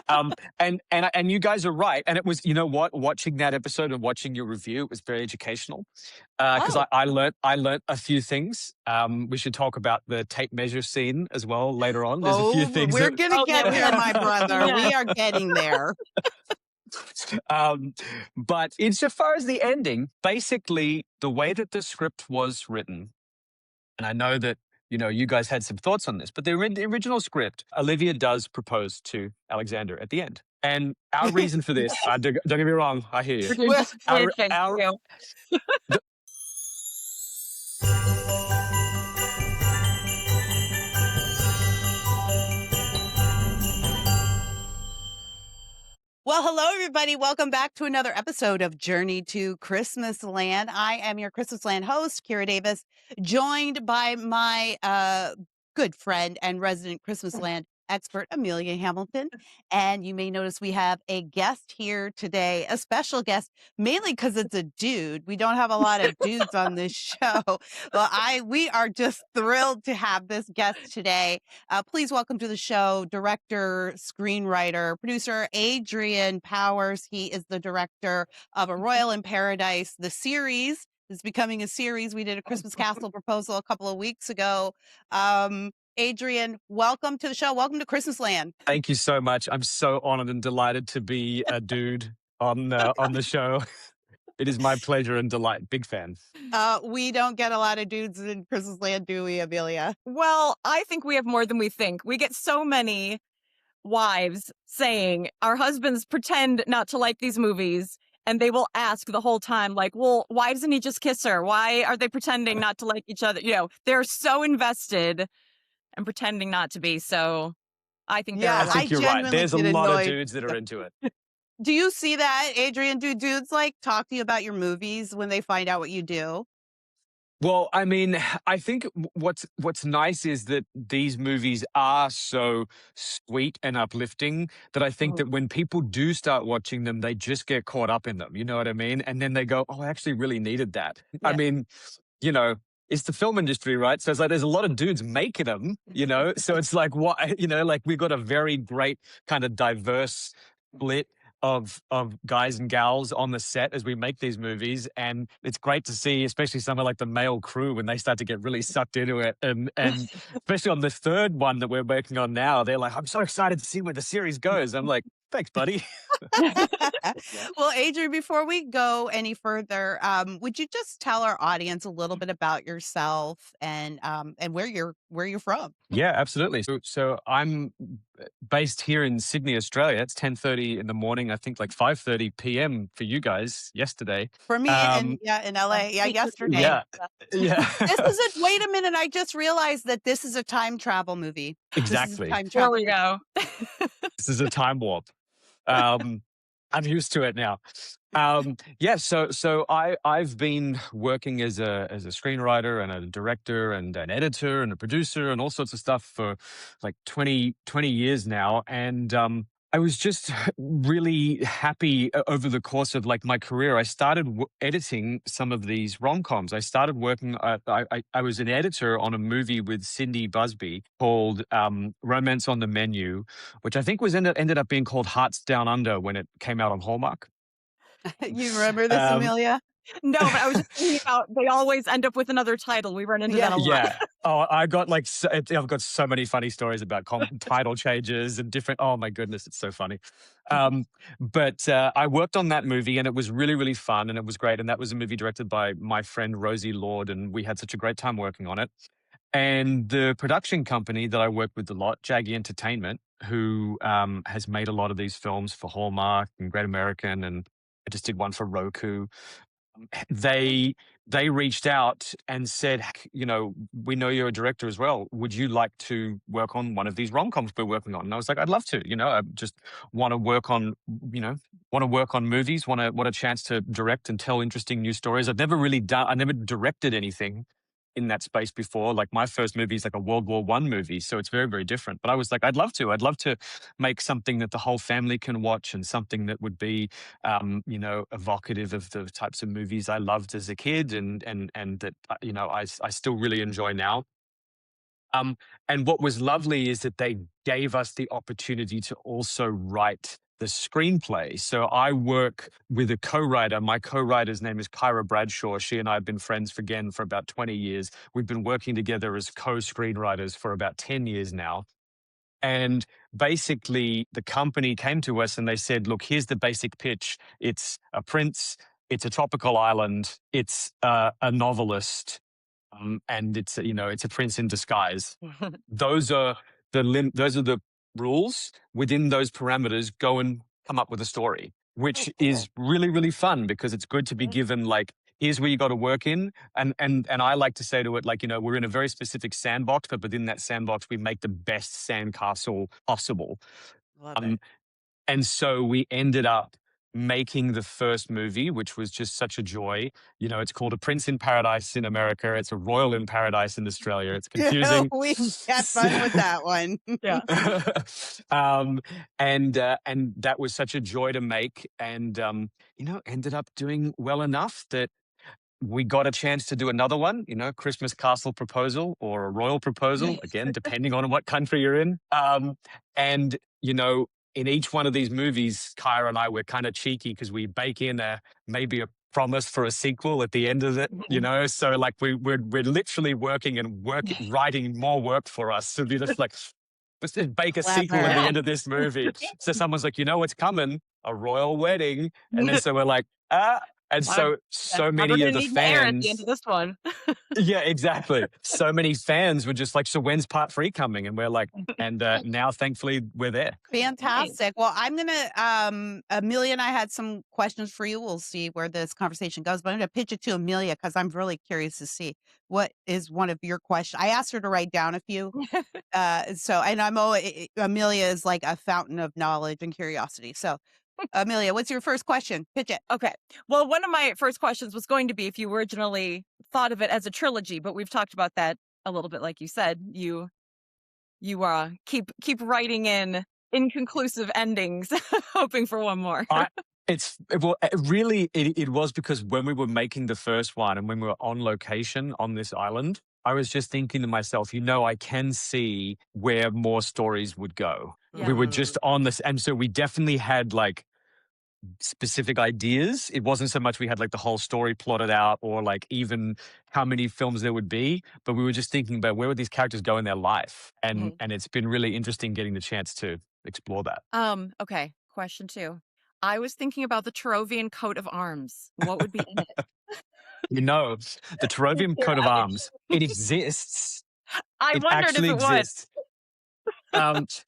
And you guys are right. And it was, you know what, watching that episode and watching your review, it was very educational because Oh, I learned a few things. We should talk about the tape measure scene as well later on. There's a few Oh, things we're that gonna yeah, get we there, are. my brother. Yeah. We are getting there. um, but insofar as the ending, basically the way that the script was written, and I know that you guys had some thoughts on this, but the original script, Olivia does propose to Alexander at the end, and our reason for this, don't get me wrong, I hear you. We're doing Well, disappointed things Our too. the, Well, hello, everybody. Welcome back to another episode of Journey to Christmasland. I am your Christmasland host, Kira Davis, joined by my good friend and resident Christmasland expert, Amelia Hamilton. And you may notice we have a guest here today, a special guest, mainly because it's a dude. We don't have a lot of dudes on this show. Well, we are just thrilled to have this guest today. Please welcome to the show director, screenwriter, producer Adrian Powers. He is the director of A Royal in Paradise. The series is becoming a series. We did a Christmas Castle proposal a couple of weeks ago. Adrian, welcome to the show. Welcome to Christmasland. Thank you so much. I'm so honored and delighted to be a dude on the show. It is my pleasure and delight. Big fan. We don't get a lot of dudes in Christmasland, do we, Amelia? Well, I think we have more than we think. We get so many wives saying our husbands pretend not to like these movies, and they will ask the whole time, like, well, why doesn't he just kiss her? Why are they pretending not to like each other? They're so invested and pretending not to be. So I think there Yeah, I are a lot. think you're right. genuinely There's a get lot of annoyed. dudes that are into it. Do you see that, Adrian? Do dudes talk to you about your movies when they find out what you do? Well, I mean, I think what's nice is that these movies are so sweet and uplifting that I think Mhm. that when people do start watching them, they just get caught up in them. You know what I mean? And then they go, "Oh, I actually really needed that." I Yeah. mean, you know, it's the film industry, right? So it's like there's a lot of dudes making them. So it's like what like we've got a very great kind of diverse split of guys and gals on the set as we make these movies, and it's great to see, especially some of like the male crew when they start to get really sucked into it, and especially on the third one that we're working on now, they're like, "I'm so excited to see where the series goes." I'm like, "Thanks, buddy." Well, Adrian, before we go any further, would you just tell our audience a little bit about yourself and where you're from? Yeah, absolutely. So I'm based here in Sydney, Australia. It's 10:30 in the morning. I think like 5:30 p.m. for you guys yesterday. For me, and Um, in LA, yeah, yesterday. yeah, yeah, Wait a minute, I just realized that this is a time travel movie. This is a exactly. time There travel. we go. This is a time warp. Um, I'm used to it now. Yeah, so I've been working as a screenwriter and a director and an editor and a producer and all sorts of stuff for like 20 years now, and I was just really happy over the course of like my career. I started editing some of these rom-coms. I started working. I was an editor on a movie with Cindy Busby called Romance on the Menu, which I think was ended up being called Hearts Down Under when it came out on Hallmark. You remember this, Um, Amelia? No, but I was just thinking about they always end up with another title. We run into that Yeah. a lot. yeah. Oh, I've got so many funny stories about title changes and different. Oh my goodness, it's so funny. But I worked on that movie and it was really, really fun and it was great. And that was a movie directed by my friend Rosie Lord, and we had such a great time working on it. And the production company that I work with a lot, Jaggy Entertainment, who has made a lot of these films for Hallmark and Great American, and I just did one for Roku. They reached out and said, we know you're a director as well. Would you like to work on one of these rom-coms we're working on? And I was like, I'd love to. I just want to work on, movies. Want a chance to direct and tell interesting new stories. I never directed anything in that space before. Like my first movie is like a World War I movie, so it's very, very different. But I was like, I'd love to make something that the whole family can watch and something that would be, evocative of the types of movies I loved as a kid and that I still really enjoy now. And what was lovely is that they gave us the opportunity to also write the screenplay. So I work with a co-writer. My co-writer's name is Kyra Bradshaw. She and I have been friends for about 20 years. We've been working together as co-screenwriters for about 10 years now. And basically, the company came to us and they said, look, here's the basic pitch. It's a prince, it's a tropical island, it's a novelist, and it's a prince in disguise. Those are the rules. Within those parameters, go and come up with a story, which is really, really fun because it's good to be given like, here's where you got to work in. And I like to say to it, like, we're in a very specific sandbox, but within that sandbox, we make the best sandcastle possible. Love it. And so we ended up making the first movie, which was just such a joy. It's called A Prince in Paradise in America. It's a Royal in Paradise in Australia. It's confusing. We had fun with that one. Yeah. And that was such a joy to make, and ended up doing well enough that we got a chance to do another one, Christmas Castle Proposal or a Royal Proposal, again, depending on what country you're in. And, in each one of these movies, Kyra and I were kind of cheeky because we bake in maybe a promise for a sequel at the end of it, So like we're literally working and writing more work for us. So we're just like, let's just bake a sequel at the end of this movie. So someone's like, what's coming? A royal wedding. And then so we're like, And so many of the fans at the end of this one. Yeah, exactly. So many fans were just like, so when's part 3 coming? And we're like, and now thankfully we're there. Fantastic. Well, I'm going to, Amelia and I had some questions for you. We'll see where this conversation goes, but I'm going to pitch it to Amelia because I'm really curious to see what is one of your questions. I asked her to write down a few. Amelia is like a fountain of knowledge and curiosity. So Amelia, what's your first question? Pitch it. Okay. Well, one of my first questions was going to be if you originally thought of it as a trilogy, but we've talked about that a little bit. Like you said, you keep writing in inconclusive endings, hoping for one more. It was because when we were making the first one and when we were on location on this island, I was just thinking to myself, I can see where more stories would go. Yeah. We were just on this. And so we definitely had like specific ideas. It wasn't so much we had like the whole story plotted out or like even how many films there would be, but we were just thinking about where would these characters go in their life. And it's been really interesting getting the chance to explore that. Okay. Question 2. I was thinking about the Torovian coat of arms. What would be in it? The Torovian coat of arms, it exists. I wondered if it exists.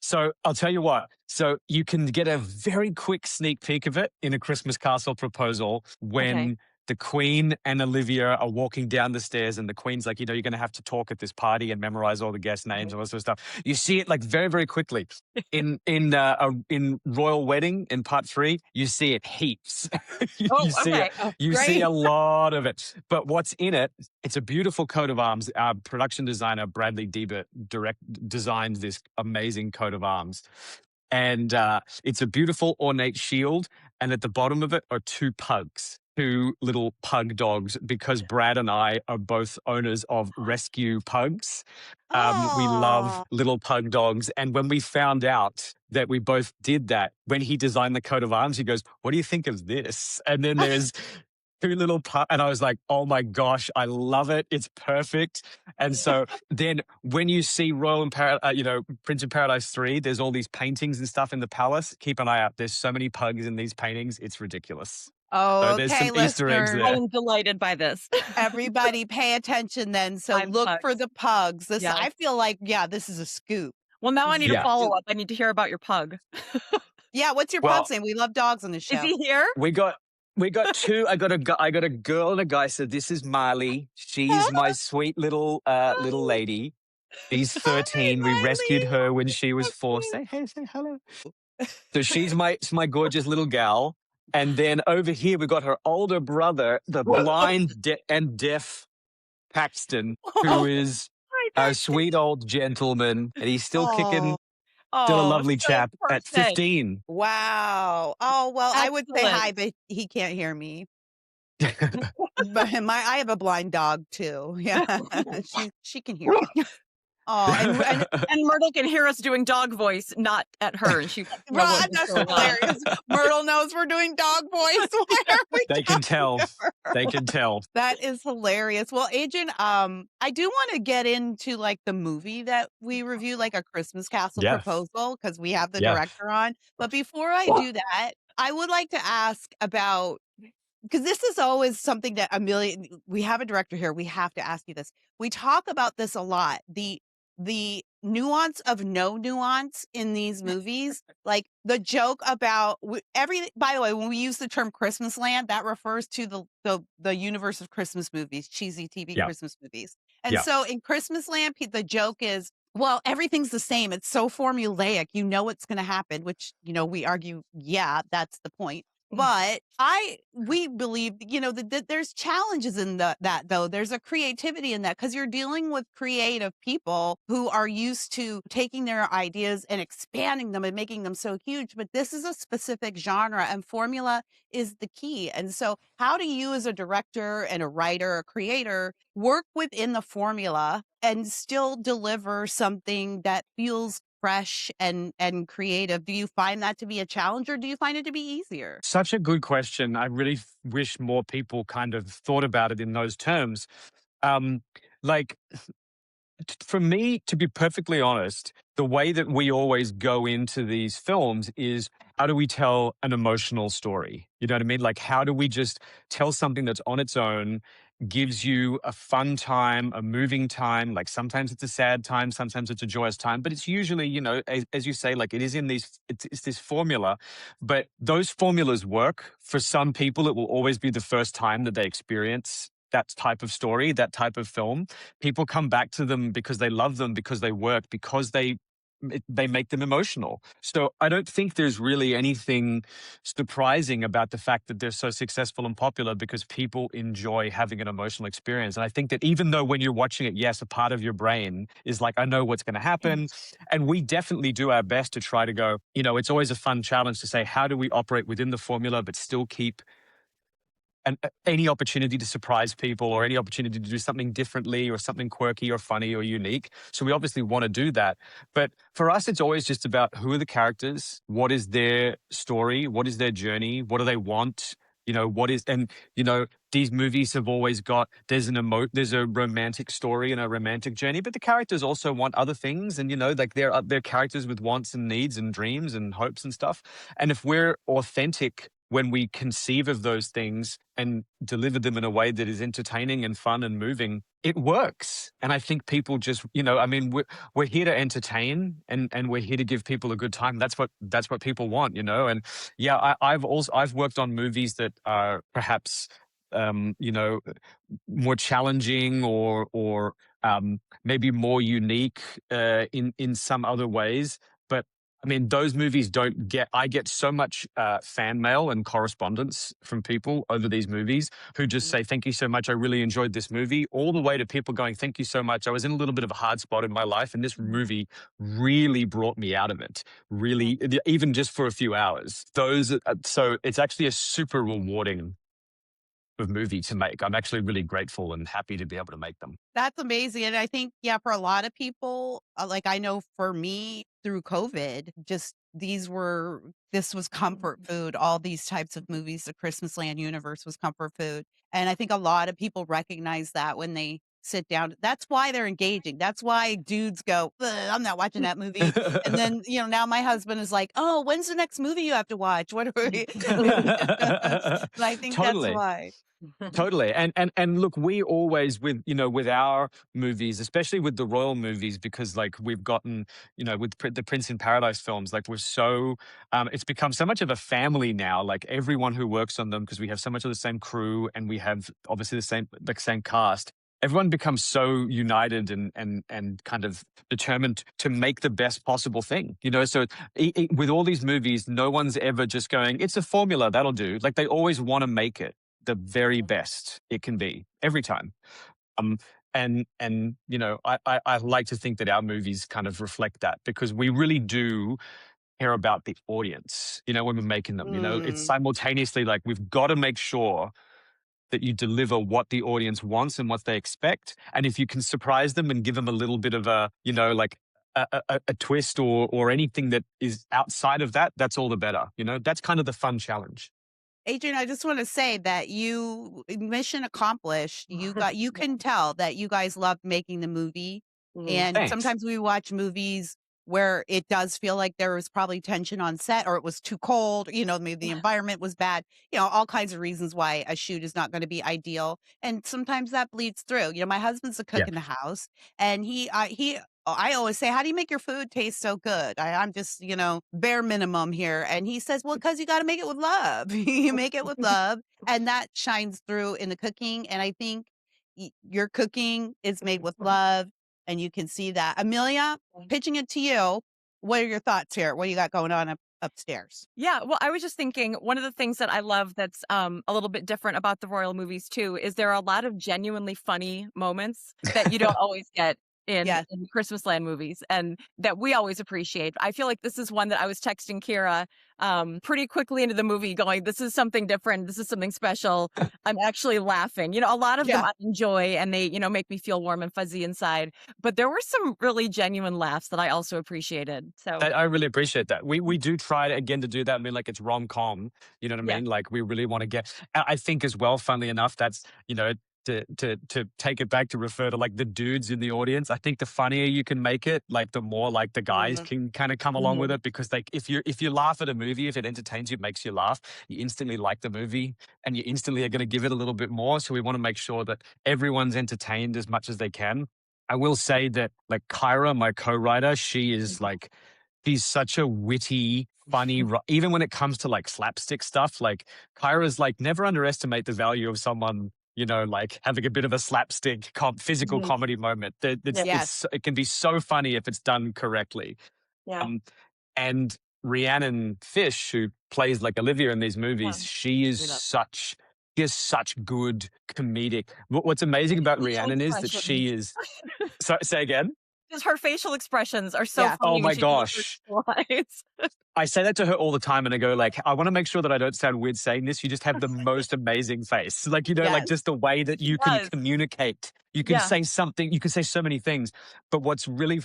So I'll tell you what. So you can get a very quick sneak peek of it in A Christmas Castle Proposal when the Queen and Olivia are walking down the stairs and the Queen's like, you're going to have to talk at this party and memorize all the guest names and all this sort of stuff. You see it like very, very quickly. In Royal Wedding in part 3, you see it heaps. You see a lot of it. But what's in it, it's a beautiful coat of arms. Our production designer, Bradley Diebert, designed this amazing coat of arms. And it's a beautiful ornate shield. And at the bottom of it are 2 pugs. 2 little pug dogs, because Brad and I are both owners of rescue pugs. We love little pug dogs. And when we found out that we both did that, when he designed the coat of arms, he goes, what do you think of this? And then there's 2 little pugs. And I was like, oh my gosh, I love it. It's perfect. And so then when you see Prince in Paradise 3, there's all these paintings and stuff in the palace. Keep an eye out. There's so many pugs in these paintings. It's ridiculous. Oh, so there's some Easter eggs there. I am delighted by this. Everybody pay attention then. So look for the pugs. I feel like, this is a scoop. Well, now I need a follow-up. I need to hear about your pug. Yeah, what's your pug's name? We love dogs on the show. Is he here? We got 2. I got a girl and a guy. So this is Marley. She's my sweet little lady. She's 13. We rescued her when she was 4. Say hello. So she's my gorgeous little gal. And then over here, we got her older brother, the blind and deaf Paxton, who is a sweet old gentleman. And he's still kicking, still a lovely chap at 15. Wow. Oh, well, excellent. I would say hi, but he can't hear me. But I have a blind dog, too. Yeah, she can hear me. Oh, And Myrtle can hear us doing dog voice, not at her, and she won't know what That's was going on. hilarious. Myrtle knows we're doing dog voice. Why are we They can talking tell. to her? They can tell. That is hilarious. Well, Adrian, I do want to get into like the movie that we review, like A Christmas Castle Yeah. Proposal, because we have the Yeah. director on. But before I do that, I would like to ask about, because this is always something that we have a director here. We have to ask you this. We talk about this a lot. The nuance of no nuance in these movies, like the joke about by the way, when we use the term Christmasland, that refers to the universe of Christmas movies, cheesy TV Yeah. Christmas movies. And Yeah. so in Christmasland, the joke is, well, everything's the same. It's so formulaic. You know what's going to happen, which, we argue, yeah, that's the point. But we believe, that there's challenges in that though. There's a creativity in that, because you're dealing with creative people who are used to taking their ideas and expanding them and making them so huge. But this is a specific genre, and formula is the key. And so how do you, as a director and a writer, a creator, work within the formula and still deliver something that feels fresh and creative? Do you find that to be a challenge, or do you find it to be easier? Such a good question. I really wish more people kind of thought about it in those terms. Like, for me, to be perfectly honest, the way that we always go into these films is, how do we tell an emotional story? You know what I mean? Like, how do we just tell something that's on its own, gives you a fun time, a moving time? Like, sometimes it's a sad time, sometimes it's a joyous time, but it's usually, as you say, like, it is in it's this formula. But those formulas work. For some people, it will always be the first time that they experience that type of story, that type of film. People come back to them because they love them, because they work, because they make them emotional. So I don't think there's really anything surprising about the fact that they're so successful and popular, because people enjoy having an emotional experience. And I think that even though when you're watching it, yes, a part of your brain is like, I know what's going to happen. And we definitely do our best to try to go, it's always a fun challenge to say, how do we operate within the formula, but still keep any opportunity to surprise people, or any opportunity to do something differently, or something quirky or funny or unique. So we obviously want to do that. But for us, it's always just about, who are the characters? What is their story? What is their journey? What do they want? These movies have always got, there's a romantic story and a romantic journey, but the characters also want other things. And, like, they're characters with wants and needs and dreams and hopes and stuff. And if we're authentic when we conceive of those things and deliver them in a way that is entertaining and fun and moving, it works. And I think people just, we're here to entertain, and we're here to give people a good time. That's what people want, And yeah, I've worked on movies that are perhaps, more challenging, or maybe more unique in some other ways. But those movies I get so much fan mail and correspondence from people over these movies who just say, thank you so much, I really enjoyed this movie, all the way to people going, thank you so much, I was in a little bit of a hard spot in my life, and this movie really brought me out of it, really, even just for a few hours. So it's actually a super rewarding movie to make. I'm actually really grateful and happy to be able to make them. That's amazing. And I think, yeah, for a lot of people, like, I know for me through COVID, just this was comfort food. All these types of movies, the Christmasland universe was comfort food. And I think a lot of people recognize that when they sit down. That's why they're engaging. That's why dudes go, I'm not watching that movie. And then, now my husband is like, oh, when's the next movie you have to watch? What are we? And I think Totally. that's why. Totally. And look, we always, with our movies, especially with the royal movies, because like we've gotten, with the Prince in Paradise films, like we're so, it's become so much of a family now, like everyone who works on them, because we have so much of the same crew, and we have obviously the same cast. Everyone becomes so united and kind of determined to make the best possible thing, So with all these movies, no one's ever just going, it's a formula, that'll do. Like, they always want to make it the very best it can be every time. I like to think that our movies kind of reflect that, because we really do care about the audience, when we're making them. It's simultaneously like, we've got to make sure that you deliver what the audience wants and what they expect. And if you can surprise them and give them a little bit of a, like a twist or anything that is outside of that, that's all the better. That's kind of the fun challenge. Adrian, I just want to say that mission accomplished. You can tell that you guys loved making the movie. And Thanks. sometimes we watch movies where it does feel like there was probably tension on set, or it was too cold, maybe the environment was bad, all kinds of reasons why a shoot is not going to be ideal. And sometimes that bleeds through. My husband's a cook Yeah. in the house, and I always say, how do you make your food taste so good? I'm just, bare minimum here. And he says, well, because you got to make it with love. You make it with love. And that shines through in the cooking. And I think your cooking is made with love. And you can see that. Amelia, pitching it to you. What are your thoughts here? What do you got going on upstairs? Yeah, well, I was just thinking one of the things that I love that's a little bit different about the royal movies too is there are a lot of genuinely funny moments that you don't always get in Christmasland movies, and that we always appreciate. I feel like this is one that I was texting Kira pretty quickly into the movie going, this is something different. This is something special. I'm actually laughing. A lot of them I enjoy and they, make me feel warm and fuzzy inside. But there were some really genuine laughs that I also appreciated. So I really appreciate that. We do try again to do that. I mean, like it's rom-com, you know what I mean? Like we really want to get, I think as well, funnily enough, that's, to take it back to refer to like the dudes in the audience. I think the funnier you can make it, like the more like the guys can kind of come along with it, because like if you laugh at a movie, if it entertains you, makes you laugh, you instantly like the movie and you instantly are going to give it a little bit more. So we want to make sure that everyone's entertained as much as they can. I will say that like Kyra, my co-writer, she is like, she's such a witty, funny, even when it comes to like slapstick stuff, like Kyra's like, never underestimate the value of someone, like having a bit of a slapstick physical comedy moment. It can be so funny if it's done correctly. yeah. And Rhiannon Fish, who plays like Olivia in these movies, she has such good comedic. What's amazing about Rhiannon is that she is. So, say again. Because her facial expressions are so funny. Oh my gosh. I say that to her all the time and I go like, I want to make sure that I don't sound weird saying this. You just have the most amazing face. Like, like just the way that you can communicate. You can say something, you can say so many things. But what's really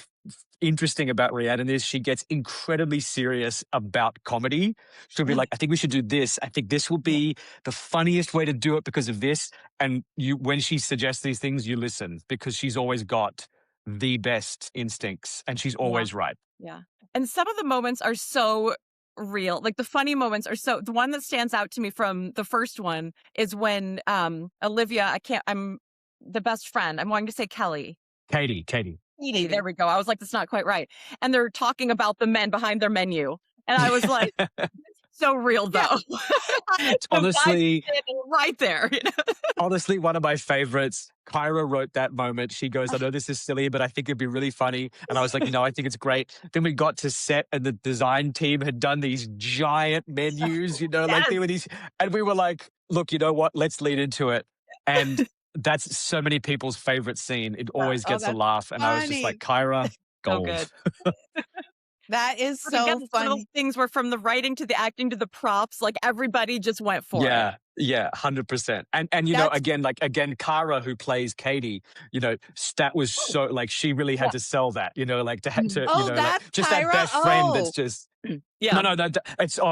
interesting about Rhiannon is she gets incredibly serious about comedy. She'll be like, I think we should do this. I think this will be the funniest way to do it because of this. And when she suggests these things, you listen because she's always got the best instincts and she's always right. Yeah. And some of the moments are so real. Like the funny moments are the one that stands out to me from the first one is when Olivia, I'm the best friend. I'm wanting to say Kelly. Katie. There we go. I was like, that's not quite right. And they're talking about the men behind their menu. And I was like, so real though. Honestly, right there. Honestly, one of my favorites. Kyra wrote that moment. She goes, I know this is silly, but I think it'd be really funny. And I was like, I think it's great. Then we got to set and the design team had done these giant menus, like they were these, and we were like, look, you know what? Let's lead into it. And that's so many people's favorite scene. It always gets a laugh. And I was just like, Kyra, gold. So good. That is so again, funny. Those things were from the writing to the acting to the props. Like everybody just went for it. Yeah, 100%. And again, Kara, who plays Katie, that was so like she really had to sell that, like to just Kyra? that best friend that's just No,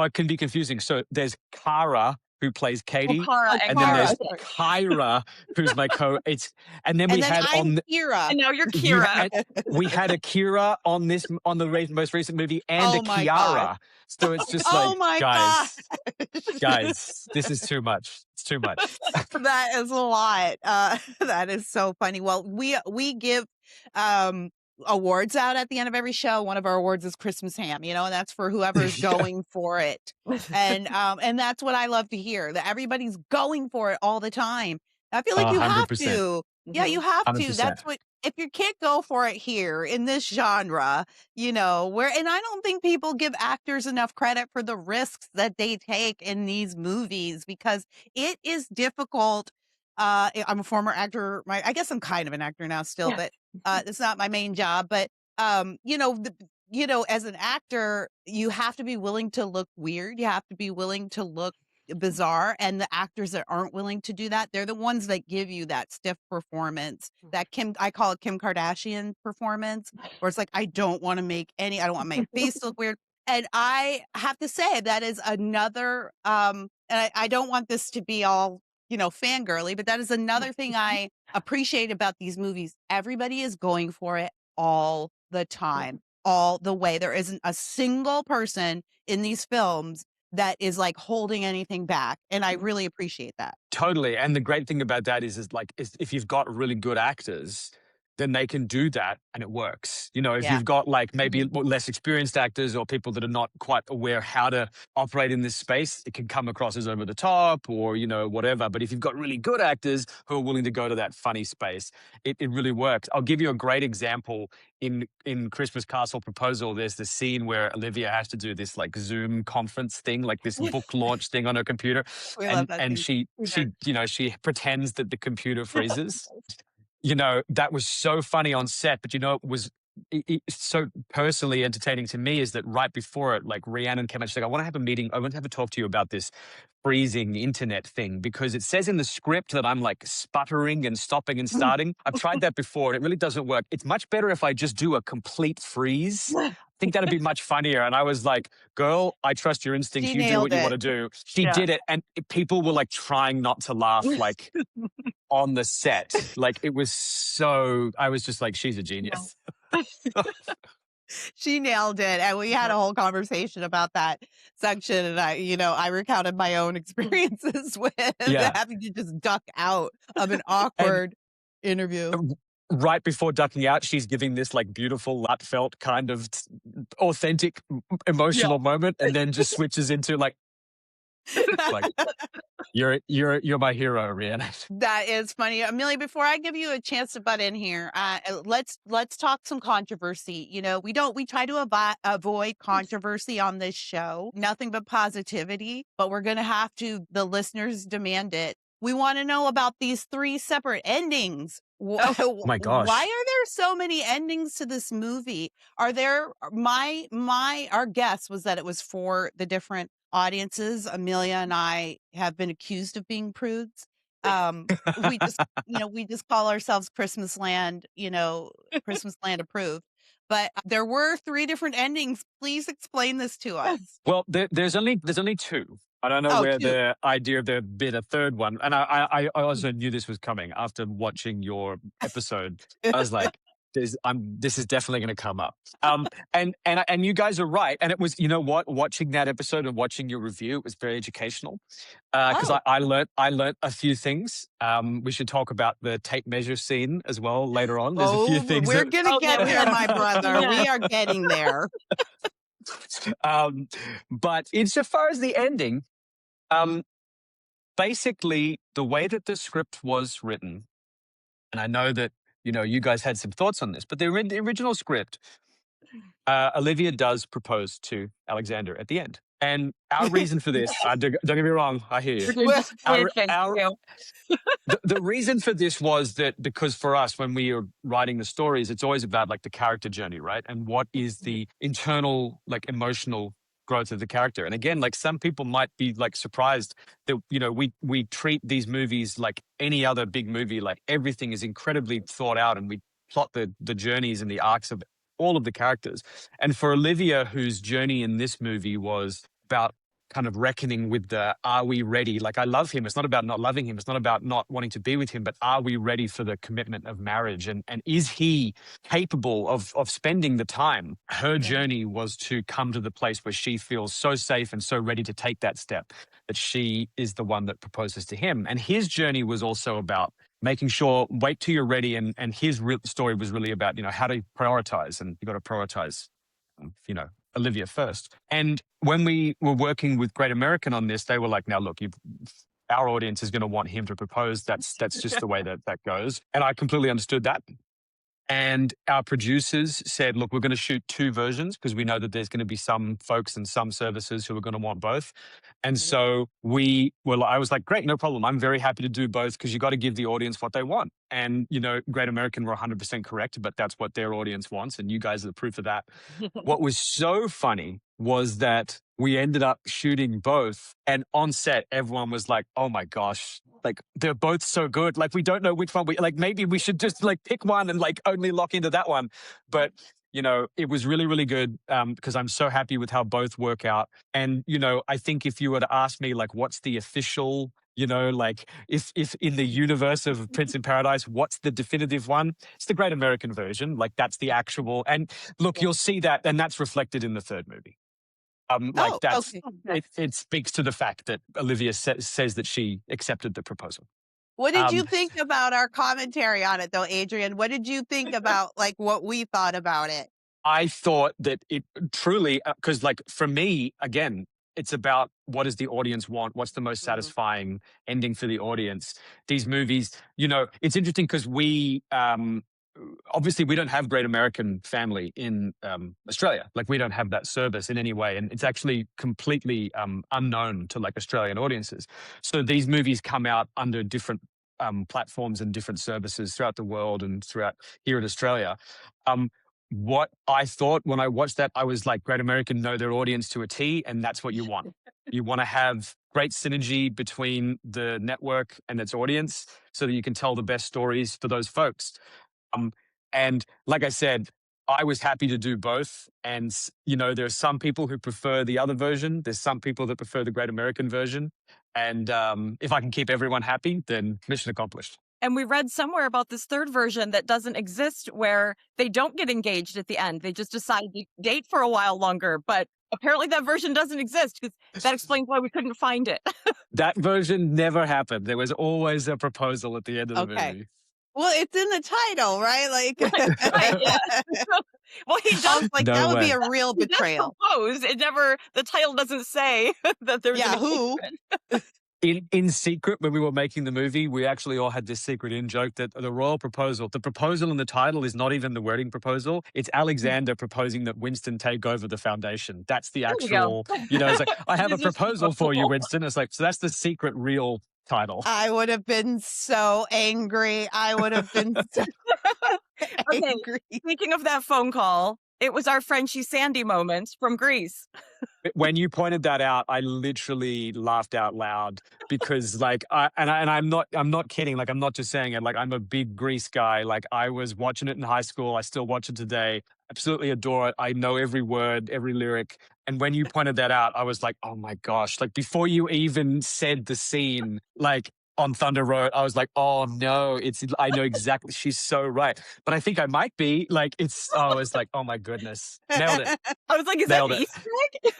it can be confusing. So there's Kara who plays Katie, and then there's Kyra who's my and then we had Kira. And now you're Kira. We had a Kira on the most recent movie and a Kiara. God. So it's just like, guys, this is too much. It's too much. That is a lot. That is so funny. Well, we give awards out at the end of every show. One of our awards is Christmas ham, and that's for whoever's going for it. And that's what I love to hear, that everybody's going for it all the time. I feel like you 100%. have to. Yeah, you have 100%. to. That's what, if you can't go for it here in this genre, and I don't think people give actors enough credit for the risks that they take in these movies, because it is difficult. I'm a former actor. I guess I'm kind of an actor now still, but it's not my main job. But as an actor, you have to be willing to look weird. You have to be willing to look bizarre. And the actors that aren't willing to do that, they're the ones that give you that stiff performance, that I call it Kim Kardashian performance, where it's like, I don't want my face to look weird. And I have to say that is another, and I don't want this to be all, fangirly, but that is another thing I appreciate about these movies. Everybody is going for it all the time, all the way. There isn't a single person in these films that is like holding anything back. And I really appreciate that. Totally. And the great thing about that is if you've got really good actors, then they can do that and it works. If you've got like maybe less experienced actors or people that are not quite aware how to operate in this space, it can come across as over the top or, whatever. But if you've got really good actors who are willing to go to that funny space, it really works. I'll give you a great example. In Christmas Castle Proposal, there's the scene where Olivia has to do this like Zoom conference thing, like this book launch thing on her computer. We love that And scene. she pretends that the computer freezes. That was so funny on set, but it was so personally entertaining to me is that right before it, like Rhiannon came out, she's like, I want to have a meeting. I want to have a talk to you about this freezing internet thing because it says in the script that I'm like sputtering and stopping and starting. I've tried that before and it really doesn't work. It's much better if I just do a complete freeze. I think that'd be much funnier. And I was like, girl, I trust your instincts. You do what you want to do. She did it. And people were like trying not to laugh, like on the set. Like it was I was just like, she's a genius. She nailed it. And we had a whole conversation about that section. And I recounted my own experiences with having to just duck out of an awkward interview. Right before ducking out, she's giving this like beautiful Lutfelt kind of authentic emotional moment, and then just switches into like you're my hero, Rhiannon. That is funny. Amelia, before I give you a chance to butt in here, let's talk some controversy. We try to avoid controversy on this show, nothing but positivity, but we're going to have to, the listeners demand it. We want to know about these 3 separate endings. Oh my gosh. Why are there so many endings to this movie? Are there, our guess was that it was for the different audiences. Amelia and I have been accused of being prudes. We just, we just call ourselves Christmasland, Christmasland approved. But there were 3 different endings. Please explain this to us. Well, there's only 2. I don't know where 2. the idea of there being a third one. And I also knew this was coming after watching your episode. I was like, this is definitely going to come up. And you guys are right. And it was, watching that episode and watching your review, it was very educational. Because I learned a few things. We should talk about the tape measure scene as well later on. There's a few things. We're going to get there, my brother. We are getting there. But insofar as the ending, basically the way that the script was written, and I know that you guys had some thoughts on this, but the original script, Olivia does propose to Alexander at the end. And our reason for this, don't get me wrong, I hear you. The reason for this was that because for us, when we are writing the stories, it's always about like the character journey, right? And what is the internal, like emotional growth of the character. And again, like some people might be like surprised that, we treat these movies like any other big movie, like everything is incredibly thought out and we plot the journeys and the arcs of all of the characters. And for Olivia, whose journey in this movie was about kind of reckoning with are we ready? Like, I love him. It's not about not loving him. It's not about not wanting to be with him, but are we ready for the commitment of marriage? And is he capable of spending the time? Her journey was to come to the place where she feels so safe and so ready to take that step that she is the one that proposes to him. And his journey was also about making sure, wait till you're ready. And his real story was really about, how to prioritize. And you got to prioritize, Olivia first. And when we were working with Great American on this, they were like, now look, our audience is going to want him to propose. That's just the way that goes. And I completely understood that. And our producers said, look, we're going to shoot 2 versions because we know that there's going to be some folks and some services who are going to want both. And so I was like, great, no problem. I'm very happy to do both because you got to give the audience what they want. And, Great American were 100% correct, but that's what their audience wants. And you guys are the proof of that. What was so funny was that we ended up shooting both. And on set, everyone was like, oh my gosh, like they're both so good. Like we don't know which one maybe we should just like pick one and like only lock into that one. But it was really, really good because I'm so happy with how both work out. And, I think if you were to ask me, like, what's the official, like if in the universe of Prince in Paradise, what's the definitive one? It's the Great American version. Like that's the actual, and look, you'll see that. And that's reflected in the third movie. Oh, That's okay. it speaks to the fact that Olivia says that she accepted the proposal. What did you Um, think about our commentary on it, though, Adrian? What did you think about like what we thought about it? I thought that it truly, because like for me, again, it's about what does the audience want? What's the most satisfying ending for the audience? These movies, it's interesting because we, obviously we don't have Great American Family in Australia. Like we don't have that service in any way. And it's actually completely unknown to like Australian audiences. So these movies come out under different platforms and different services throughout the world and throughout here in Australia. What I thought when I watched that, I was like, Great American know their audience to a T, and that's what you want. You want to have great synergy between the network and its audience so that you can tell the best stories for those folks. And like I said, I was happy to do both. And, there are some people who prefer the other version. There's some people that prefer the Great American version. And if I can keep everyone happy, then mission accomplished. And we read somewhere about this third version that doesn't exist where they don't get engaged at the end. They just decide to date for a while longer. But apparently that version doesn't exist because that explains why we couldn't find it. That version never happened. There was always a proposal at the end of the Okay. movie. Well, it's in the title, right? Like, Right, yeah. Well, he I does was like, No that would be way. a real he does betrayal. propose. The title doesn't say that there's Yeah, an who? engagement. In secret, when we were making the movie, we actually all had this secret in joke that the royal proposal, the proposal in the title is not even the wedding proposal. It's Alexander proposing that Winston take over the foundation. That's the There we go. actual, it's like, I have a It's just proposal for you, proposal. Winston. It's like, so that's the secret real title. I would have been so angry. I would have been so Okay, angry. speaking of that phone call, it was our Frenchie Sandy moment from Greece. When you pointed that out, I literally laughed out loud because like I'm not kidding. Like I'm not just saying it. Like I'm a big Grease guy. Like I was watching it in high school. I still watch it today. Absolutely adore it. I know every word, every lyric. And when you pointed that out, I was like, oh my gosh. Like before you even said the scene, like on Thunder Road, I was like, oh no, I know exactly. She's so right. But I think I might be like, it's like, oh my goodness. Nailed it. I was like, is Nailed that an it. Easter egg?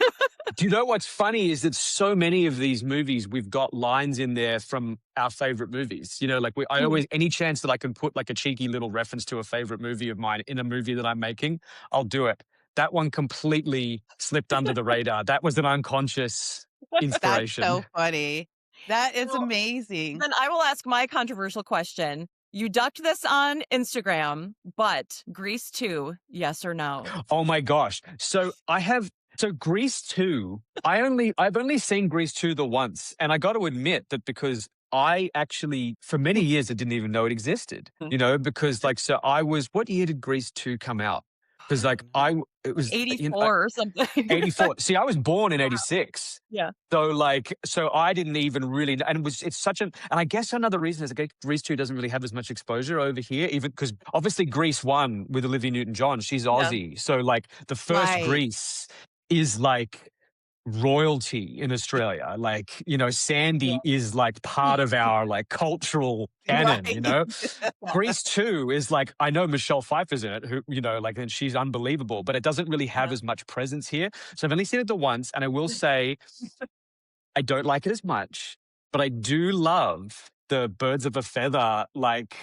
Do you know what's funny is that so many of these movies, we've got lines in there from our favorite movies. Like I always, any chance that I can put like a cheeky little reference to a favorite movie of mine in a movie that I'm making, I'll do it. That one completely slipped under the radar. That was an unconscious That's inspiration. so funny. That is Well, amazing. Then I will ask my controversial question. You ducked this on Instagram, but Grease 2, yes or no? Oh my gosh. So Grease 2, I've only seen Grease 2 the once. And I got to admit that because I actually, for many years, I didn't even know it existed, because like, so what year did Grease 2 come out? Because like it was 84 or something. 84. See, I was born in 86. Yeah. So I didn't even really, and I guess another reason is that Grease 2 doesn't really have as much exposure over here, even because obviously Grease 1 with Olivia Newton-John, she's Aussie. So like the first Right. Grease is like royalty in Australia. Like, Sandy is like part of our like cultural canon, Right. Grease 2 is like, I know Michelle Pfeiffer's in it, who, and she's unbelievable, but it doesn't really have as much presence here. So I've only seen it the once, and I will say I don't like it as much, but I do love the birds of a feather, like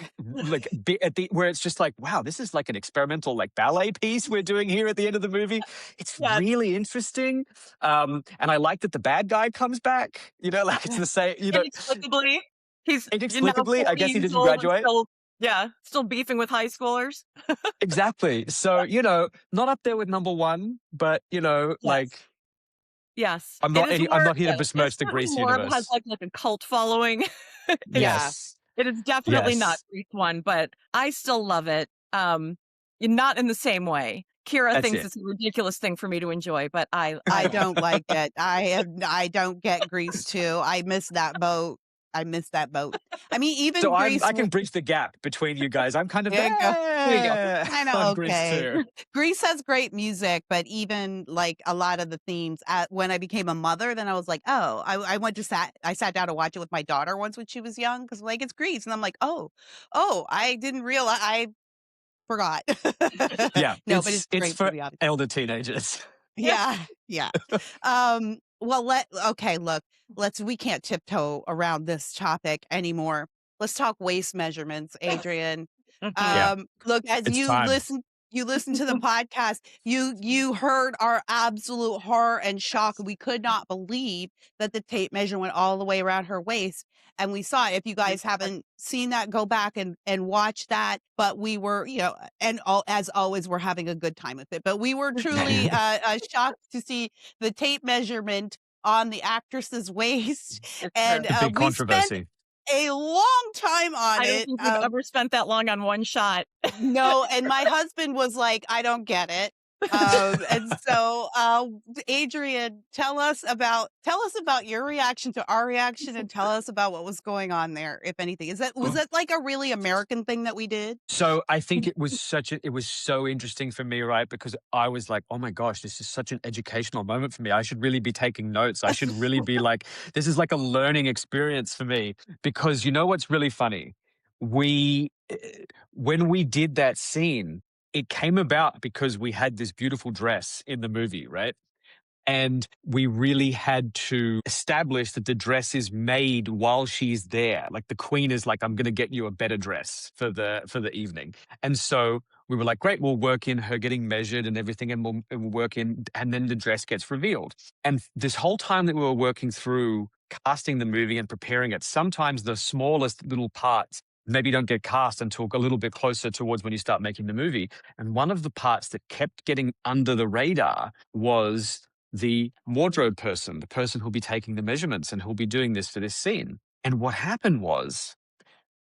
bit at where it's just like, wow, this is like an experimental like ballet piece we're doing here at the end of the movie. It's really interesting. And I like that the bad guy comes back, like it's the same, Inexplicably. He's Inexplicably, I guess he didn't graduate. Still beefing with high schoolers. Exactly. So, not up there with number one, but like Yes. I'm not here to besmirch the Grease universe. Has like a cult following. Yes. It is definitely not Grease 1, but I still love it. Not in the same way. Kira That's thinks it. it's a ridiculous thing for me to enjoy, but I I don't like it. I don't get Grease 2. I miss that boat. I mean, even So Grease. I can bridge the gap between you guys. I'm kind of There you go. There you go. there Kind of on Grease okay. too. Grease has great music, but even like a lot of the themes. When I became a mother, then I was like, oh, I sat down to watch it with my daughter once when she was young because like it's Grease, and I'm like, oh, I didn't realize. I forgot. Yeah, No, but it's a it's great for movie, obviously. elder teenagers. Yeah, yeah. Well, okay, look, we can't tiptoe around this topic anymore. Let's talk waist measurements, Adrian. Yeah, Look, as it's time. you listen to the podcast, you heard our absolute horror and shock. We could not believe that the tape measure went all the way around her waist. And we saw it. If you guys haven't seen that, go back and watch that. But we were, as always, we're having a good time with it. But we were truly shocked to see the tape measurement on the actress's waist. And The big we spent controversy. a long time on I don't it. think we've ever spent that long on one shot. No, and my husband was like, I don't get it. And so, Adrian, tell us about your reaction to our reaction, and tell us about what was going on there, if anything. Was that like a really American thing that we did? So I think it was so interesting for me, right? Because I was like, oh my gosh, this is such an educational moment for me. I should really be taking notes. I should really be like, this is like a learning experience for me. Because you know what's really funny? When we did that scene, it came about because we had this beautiful dress in the movie, right? And we really had to establish that the dress is made while she's there. Like the queen is like, I'm going to get you a better dress for the evening. And so we were like, great, we'll work in her getting measured and everything, and we'll work in, and then the dress gets revealed. And this whole time that we were working through casting the movie and preparing it, sometimes the smallest little parts maybe don't get cast until a little bit closer towards when you start making the movie. And one of the parts that kept getting under the radar was the wardrobe person, the person who'll be taking the measurements and who'll be doing this for this scene. And what happened was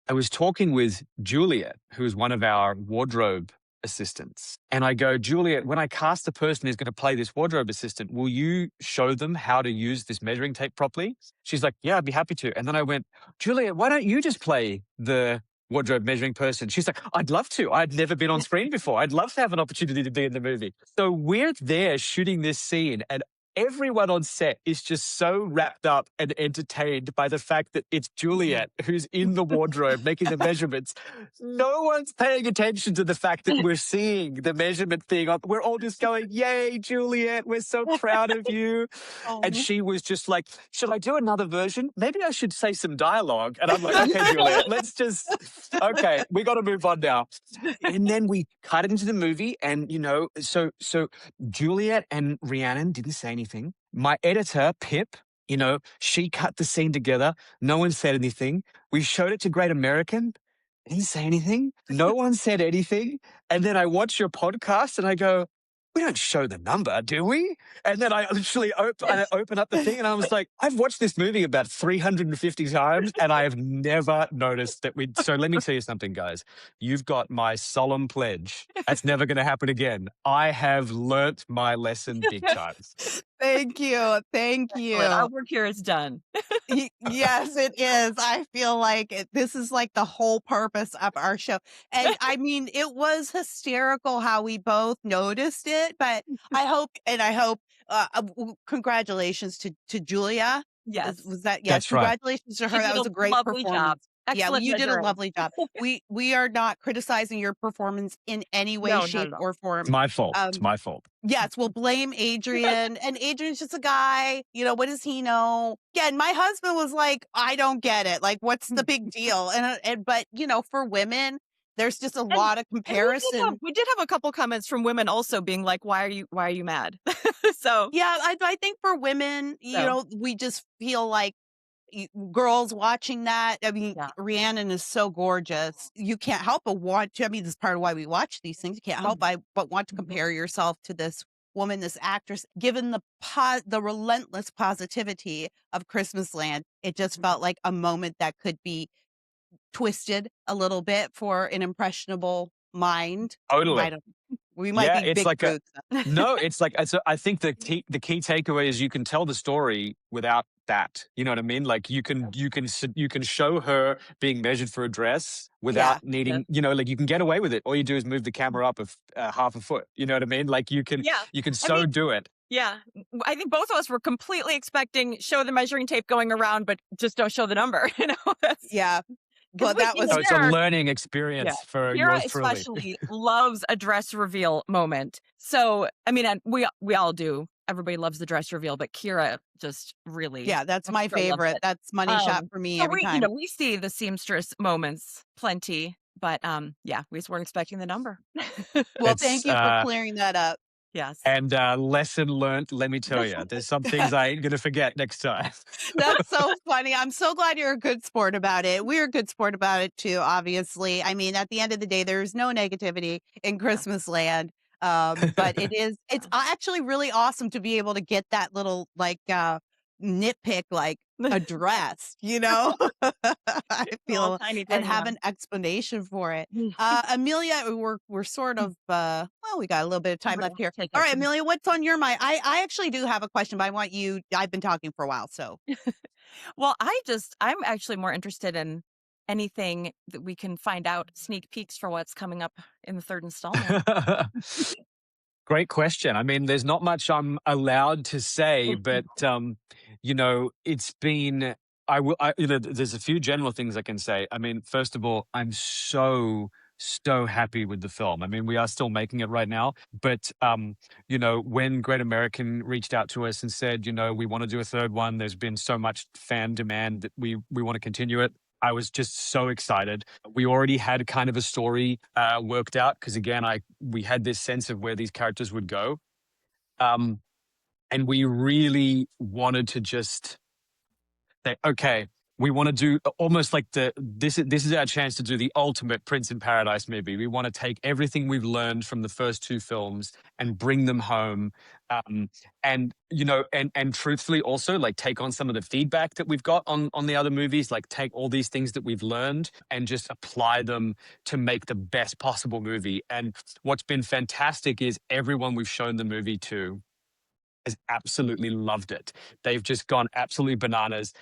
I was talking with Juliet, who is one of our wardrobe assistants. And I go, Juliet, when I cast the person who's going to play this wardrobe assistant, will you show them how to use this measuring tape properly? She's like, yeah, I'd be happy to. And then I went, Juliet, why don't you just play the wardrobe measuring person? She's like, I'd love to. I'd never been on screen before. I'd love to have an opportunity to be in the movie. So we're there shooting this scene, and everyone on set is just so wrapped up and entertained by the fact that it's Juliet who's in the wardrobe making the measurements. No one's paying attention to the fact that we're seeing the measurement thing. We're all just going, yay, Juliet, we're so proud of you. And she was just like, should I do another version? Maybe I should say some dialogue. And I'm like, okay, Juliet, okay, we got to move on now. And then we cut it into the movie. And, so Juliet and Rhiannon didn't say anything. My editor, Pip, she cut the scene together. No one said anything. We showed it to Great American. Didn't say anything. No one said anything. And then I watch your podcast and I go, we don't show the number, do we? And then I literally open up the thing and I was like, I've watched this movie about 350 times and I have never noticed that so let me tell you something, guys. You've got my solemn pledge. That's never going to happen again. I have learnt my lesson big time. Thank you. Thank you. Our work here is done. Yes, it is. I feel like this is like the whole purpose of our show. And I mean, it was hysterical how we both noticed it, but I hope, congratulations to Julia. Yes. Was that, That's right. congratulations to her. That was a great lovely performance. job. Excellent you did a measuring. lovely job. We are not criticizing your performance in any way, No, shape, or form. It's my fault. It's my fault. Yes, we'll blame Adrian. And Adrian's just a guy. What does he know? Yeah, and my husband was like, I don't get it. Like, what's the big deal? But for women, there's just a lot of comparison. We did have a couple comments from women also being like, why are you mad? So yeah, I think for women, we just feel like girls watching that. I mean, Rhiannon is so gorgeous. You can't help but want to. I mean, this is part of why we watch these things. You can't help but want to compare yourself to this woman, this actress. Given the relentless positivity of Christmasland, it just felt like a moment that could be twisted a little bit for an impressionable mind. Totally. We might be it's big like a boots. no, it's like so I think the key takeaway is you can tell the story without that. You know what I mean? Like you can show her being measured for a dress without Yeah. needing, like you can get away with it. All you do is move the camera up half a foot. You know what I mean? Like you can Yeah. I so mean, do it. yeah. I think both of us were completely expecting show the measuring tape going around, but just don't show the number. Yeah. Because But that was So it's a there, learning yeah, experience for Kira yours truly. especially loves a dress reveal moment. So I mean, and we all do. Everybody loves the dress reveal, but Kira just really, yeah, that's my Kira loves favorite. it. That's money shot for me So every time. we see the seamstress moments plenty, but yeah, we just weren't expecting the number. Well, thank It's you for clearing that up. Yes. and lesson learned. Let me tell you, there's some things I ain't gonna forget next time. That's so funny. I'm so glad you're a good sport about it. We're a good sport about it too, obviously. I mean, at the end of the day, there's no negativity in Christmas land. But it's actually really awesome to be able to get that little nitpick, like a dress, I Little feel, tiny and thing, have yeah. an explanation for it. Amelia, we're sort of, well, we got a little bit of time left here. Take All it. right, Amelia, what's on your mind? I actually do have a question, but I've been talking for a while, so. Well, I'm actually more interested in anything that we can find out sneak peeks for what's coming up in the third installment. Great question. I mean, there's not much I'm allowed to say, but it's been. There's a few general things I can say. I mean, first of all, I'm so happy with the film. I mean, we are still making it right now, but when Great American reached out to us and said, we want to do a third one, there's been so much fan demand that we want to continue it. I was just so excited. We already had kind of a story worked out because again, we had this sense of where these characters would go, and we really wanted to just say, okay, we want to do almost like this is our chance to do the ultimate Prince in Paradise movie. We want to take everything we've learned from the first two films and bring them home, and truthfully also like take on some of the feedback that we've got on the other movies, like take all these things that we've learned and just apply them to make the best possible movie. And what's been fantastic is everyone we've shown the movie to has absolutely loved it. They've just gone absolutely bananas.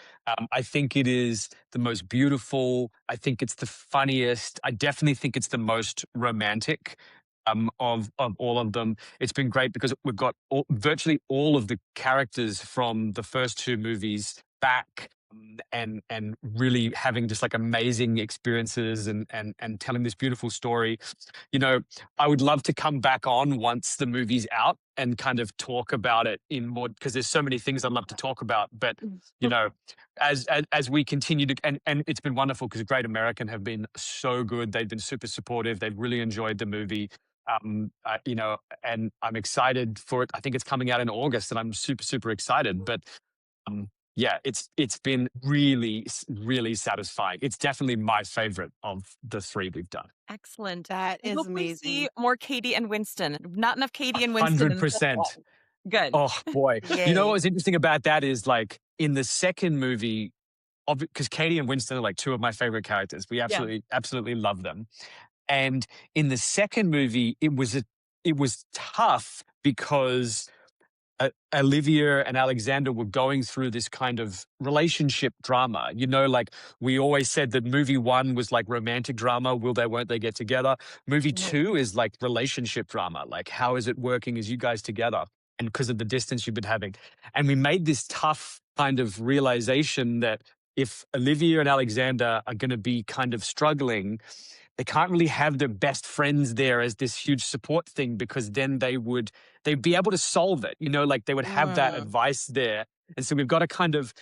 I think it is the most beautiful. I think it's the funniest. I definitely think it's the most romantic of all of them. It's been great because we've got virtually all of the characters from the first two movies back. And really having just like amazing experiences and telling this beautiful story. I would love to come back on once the movie's out and kind of talk about it in more, because there's so many things I'd love to talk about. But as we continue to, and it's been wonderful because Great American have been so good. They've been super supportive. They've really enjoyed the movie. And I'm excited for it. I think it's coming out in August, and I'm super excited. But yeah, it's been really satisfying. It's definitely my favorite of the three we've done. Excellent. That I is hope we amazing. see more Katie and Winston. Not enough Katie and Winston in the fifth 100%. one. Good. Oh boy. Yay. You know what was interesting about that is like in the second movie, because Katie and Winston are like two of my favorite characters. We absolutely love them. And in the second movie, it was tough because Olivia and Alexander were going through this kind of relationship drama. Like we always said that movie one was like romantic drama. Will they, won't they get together? Movie two is like relationship drama. Like, how is it working as you guys together? And because of the distance you've been having. And we made this tough kind of realization that if Olivia and Alexander are going to be kind of struggling, they can't really have their best friends there as this huge support thing, because then they'd be able to solve it, like they would have that advice there. And so we've got to kind of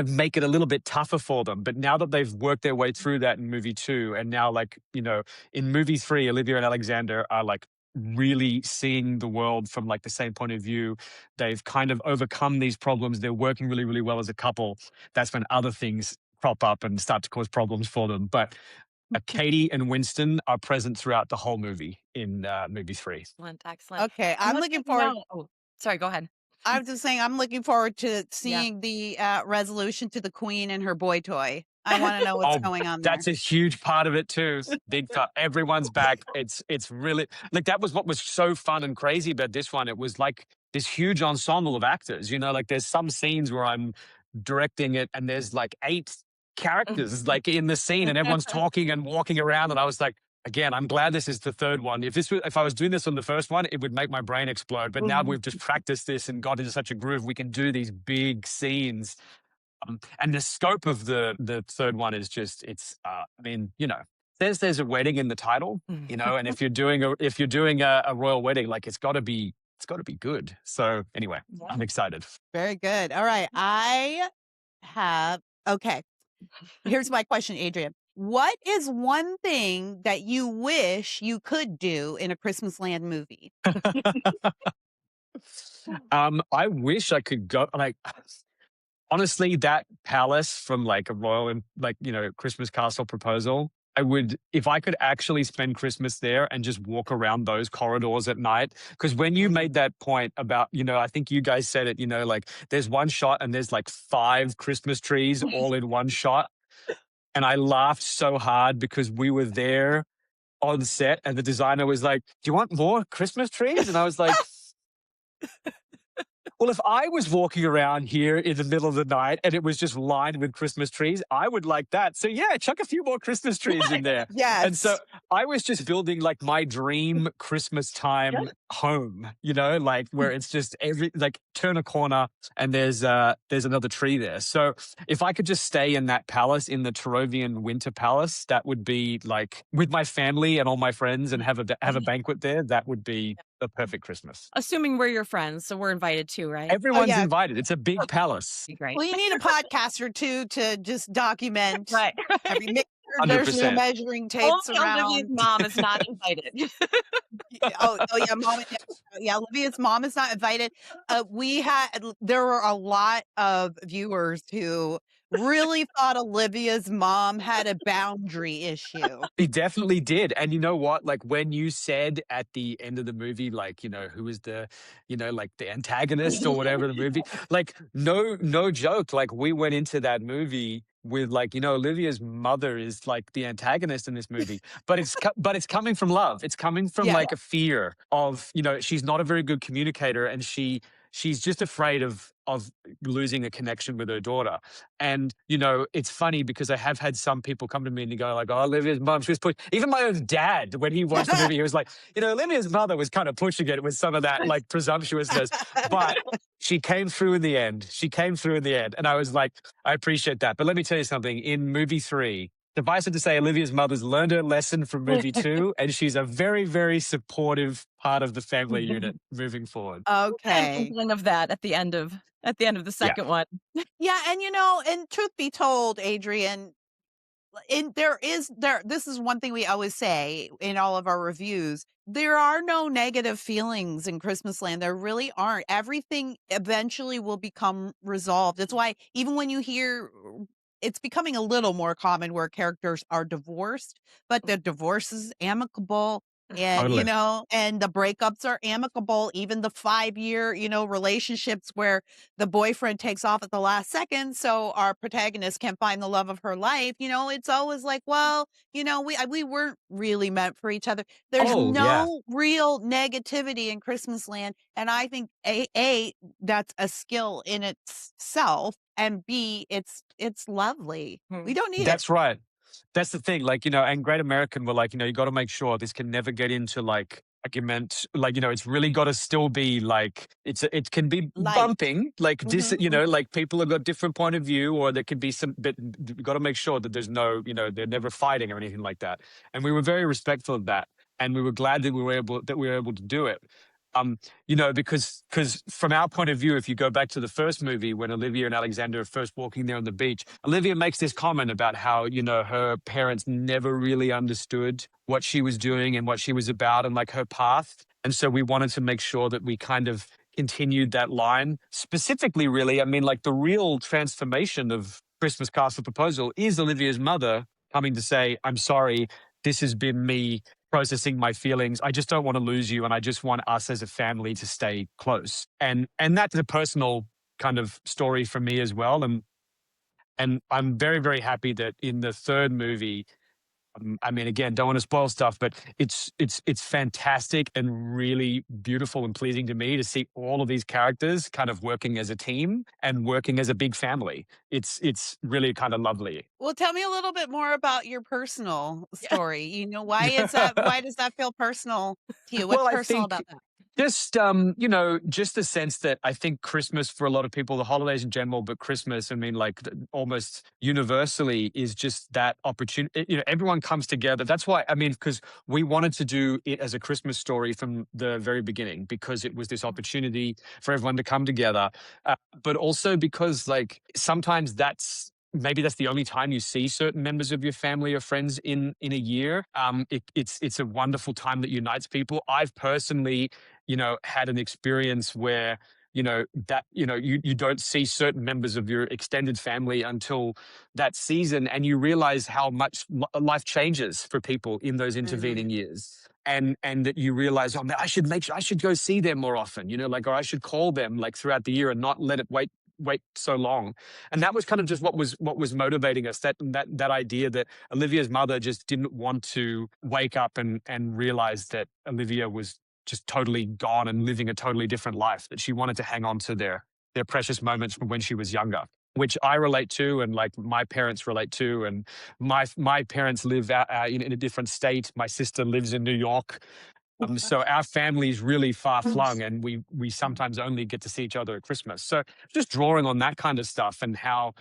make it a little bit tougher for them. But now that they've worked their way through that in movie two, and now in movie three, Olivia and Alexander are like really seeing the world from like the same point of view. They've kind of overcome these problems. They're working really well as a couple. That's when other things crop up and start to cause problems for them. But Katie and Winston are present throughout the whole movie in movie three. Excellent. Okay, I'm looking forward. Oh, sorry, go ahead. I was just saying, I'm looking forward to seeing the resolution to the queen and her boy toy. I want to know what's Oh, going on there. that's a huge part of it too. Big part. Everyone's back. It's really like that was what was so fun and crazy about this one. It was like this huge ensemble of actors. Like there's some scenes where I'm directing it and there's like 8 characters like in the scene and everyone's talking and walking around. And I was like, again, I'm glad this is the third one. If I was doing this on the first one, it would make my brain explode. But now we've just practiced this and got into such a groove. We can do these big scenes. And the scope of the third one is just I mean, there's a wedding in the title, and if you're doing a royal wedding, like it's got to be good. So anyway, I'm excited. Very good. All right. Okay. Here's my question, Adrian. What is one thing that you wish you could do in a Christmasland movie? I wish I could go like. Honestly, that palace from like a royal, like, Christmas castle proposal, if I could actually spend Christmas there and just walk around those corridors at night. Because when you made that point about, I think you guys said it, like there's one shot and there's like 5 Christmas trees all in one shot. And I laughed so hard because we were there on set and the designer was like, "Do you want more Christmas trees?" And I was like, well, if I was walking around here in the middle of the night and it was just lined with Christmas trees, I would like that. So yeah, chuck a few more Christmas trees in there. Yes. And so I was just building like my dream Christmas time home, like where it's just turn a corner and there's another tree there. So if I could just stay in that palace, in the Torovian Winter Palace, that would be like with my family and all my friends and have a banquet there. That would be the perfect Christmas. Assuming we're your friends, so we're invited too, right? Everyone's invited. It's a big palace. Great. Well, you need a podcast or two to just document. Right. Make sure there's no 100%. measuring tapes Only around. Olivia's mom is not invited. Olivia's mom is not invited. There were a lot of viewers who really thought Olivia's mom had a boundary issue. He definitely did. And you know what? Like when you said at the end of the movie, like, who is the, like the antagonist or whatever the movie, like no joke. Like we went into that movie with like, Olivia's mother is like the antagonist in this movie, but it's coming from love. It's coming from like a fear of, she's not a very good communicator and she's just afraid of losing a connection with her daughter. And, it's funny because I have had some people come to me and go like, "Oh, Olivia's mom, she was pushing." Even my own dad, when he watched the movie, he was like, Olivia's mother was kind of pushing it with some of that like presumptuousness, but she came through in the end. And I was like, I appreciate that. But let me tell you something, in movie 3, suffice it to say, Olivia's mother's learned her lesson from movie 2, and she's a very, very supportive part of the family unit moving forward. Okay. Inkling of that at the end of the second one. Yeah, and and truth be told, Adrian, this is one thing we always say in all of our reviews. There are no negative feelings in Christmasland. There really aren't. Everything eventually will become resolved. That's why even when you hear, it's becoming a little more common where characters are divorced, but the divorce is amicable. And, Totally. And the breakups are amicable, even the 5-year, relationships where the boyfriend takes off at the last second. So our protagonist can find the love of her life. It's always like, well, we weren't really meant for each other. There's real negativity in Christmasland. And I think that's a skill in itself. And B, it's lovely. We don't need it. That's right. That's the thing, like, and Great American were like, you got to make sure this can never get into like argument. Like, it's really got to still be like, it can be bumping, like, like people have got different point of view, or there can be some, but you got to make sure that there's no, they're never fighting or anything like that. And we were very respectful of that. And we were glad that we were able to do it. Because from our point of view, if you go back to the first movie when Olivia and Alexander are first walking there on the beach, Olivia makes this comment about how, her parents never really understood what she was doing and what she was about and like her path. And so we wanted to make sure that we kind of continued that line. Specifically, really, I mean, like the real transformation of Christmas Castle Proposal is Olivia's mother coming to say, "I'm sorry, this has been me processing my feelings. I just don't want to lose you. And I just want us as a family to stay close." And that's a personal kind of story for me as well. And And I'm very, very happy that in the third movie, I mean, again, don't want to spoil stuff, but it's fantastic and really beautiful and pleasing to me to see all of these characters kind of working as a team and working as a big family. It's really kind of lovely. Well, tell me a little bit more about your personal Yeah. story. Why does that feel personal to you? What's Well, I personal think about that? just just the sense that I think Christmas for a lot of people, the holidays in general, but Christmas, I mean, like almost universally, is just that opportunity. Everyone comes together. That's why, I mean, because we wanted to do it as a Christmas story from the very beginning, because it was this opportunity for everyone to come together, but also because like sometimes maybe that's the only time you see certain members of your family or friends in a year. It's a wonderful time that unites people. I've personally, had an experience where, you don't see certain members of your extended family until that season, and you realize how much life changes for people in those intervening Mhm. years. And that you realize, oh man, I should go see them more often, or I should call them like throughout the year and not let it wait so long. And that was kind of just what was motivating us, that idea that Olivia's mother just didn't want to wake up and realize that Olivia was just totally gone and living a totally different life, that she wanted to hang on to their precious moments from when she was younger, which I relate to, and like my parents relate to. And my parents live out in a different state. My sister lives in New York. So our family's really far flung, and we sometimes only get to see each other at Christmas. So just drawing on that kind of stuff, and how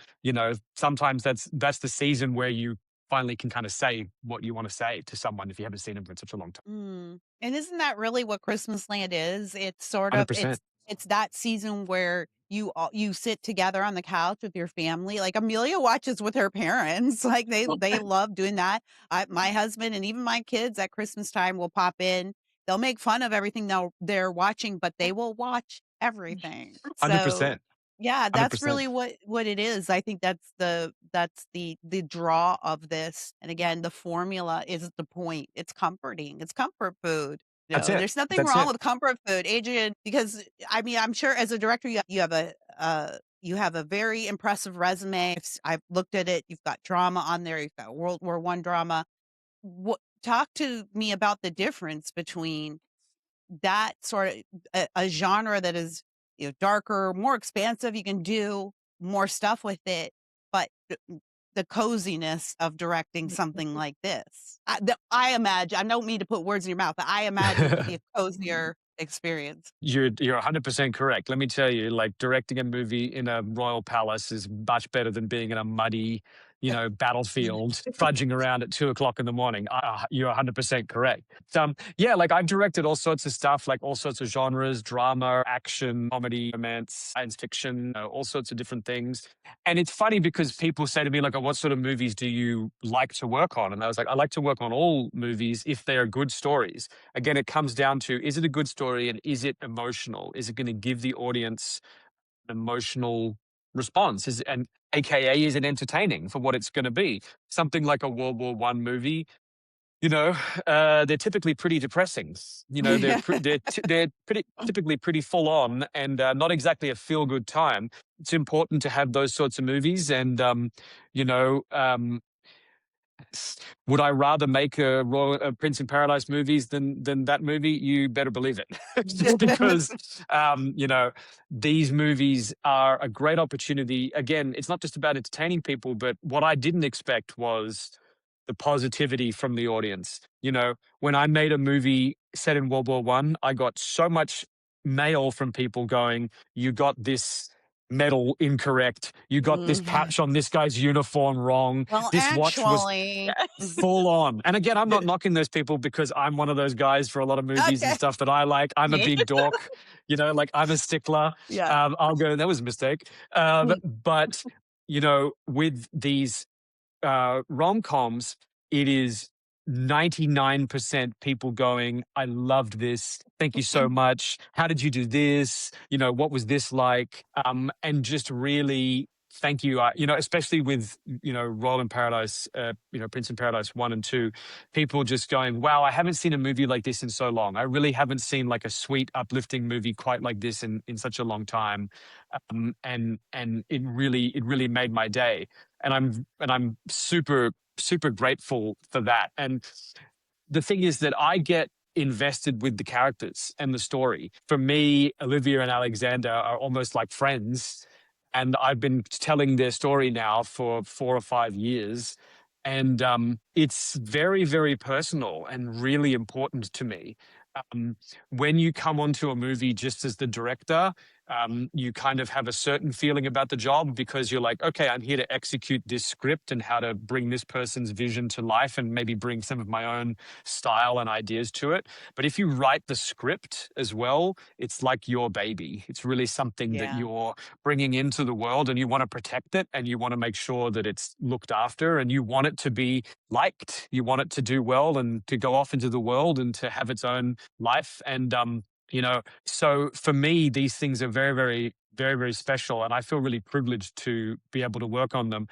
sometimes that's the season where you finally can kind of say what you want to say to someone if you haven't seen them for such a long time. And isn't that really what Christmasland is? It's sort of 100%. it's that season where you sit together on the couch with your family. Like Amelia watches with her parents. Like they love doing that. My husband and even my kids at Christmas time will pop in. They'll make fun of everything they're watching, but they will watch everything. So 100%. yeah, that's 100%. really what it is. I think that's the draw of this. And again, the formula is the point. It's comforting. It's comfort food. That's No, it. there's nothing That's wrong it. with comfort food, Adrian, because I mean, I'm sure as a director you have a very impressive resume. I've looked at it. You've got drama on there. You've got World War I drama. Talk to me about the difference between that sort of a genre that is, darker, more expansive. You can do more stuff with it, but the coziness of directing something like this. I imagine. I don't mean to put words in your mouth, but I imagine it to be a cozier experience. You're 100% correct. Let me tell you, like directing a movie in a royal palace is much better than being in a muddy, battlefield, fudging around at 2 o'clock in the morning. You're 100% correct. Yeah, like I've directed all sorts of stuff, like all sorts of genres: drama, action, comedy, romance, science fiction, all sorts of different things. And it's funny because people say to me, like, oh, what sort of movies do you like to work on? And I was like, I like to work on all movies if they are good stories. Again, it comes down to, is it a good story, and is it emotional? Is it going to give the audience an emotional response? And AKA, is it entertaining for what it's going to be? Something like a World War I movie, they're typically pretty depressing. They're pretty typically pretty full on, and not exactly a feel good time. It's important to have those sorts of movies, and you know, um, would I rather make a Prince in Paradise movies than that movie? You better believe it. Just because, these movies are a great opportunity. Again, it's not just about entertaining people, but what I didn't expect was the positivity from the audience. When I made a movie set in World War One, I got so much mail from people going, "You got this medal incorrect. You got this Mhm. patch on this guy's uniform wrong. Well, This watch was actually, full on." And again, I'm not knocking those people, because I'm one of those guys for a lot of movies and okay. stuff that I like. I'm a Me? big dork, like I'm a stickler. Yeah. I'll go, that was a mistake. But, with these rom-coms, it is 99% people going, "I loved this. Thank you so much. How did you do this? What was this like?" And just really thank you. Especially with, Royal in Paradise, Prince in Paradise 1 and 2, people just going, wow, I haven't seen a movie like this in so long. I really haven't seen like a sweet, uplifting movie quite like this in such a long time. And it really made my day. And I'm super, super grateful for that. And the thing is that I get invested with the characters and the story. For me, Olivia and Alexander are almost like friends. And I've been telling their story now for 4 or 5 years. And it's very, very personal and really important to me. Um, when you come onto a movie just as the director, you kind of have a certain feeling about the job because you're like, okay, I'm here to execute this script and how to bring this person's vision to life and maybe bring some of my own style and ideas to it. But if you write the script as well, it's like your baby. It's really something that Yeah. you're bringing into the world, and you want to protect it, and you want to make sure that it's looked after, and you want it to be liked. You want it to do well and to go off into the world and to have its own life. And so for me, these things are very, very, very, very special, and I feel really privileged to be able to work on them.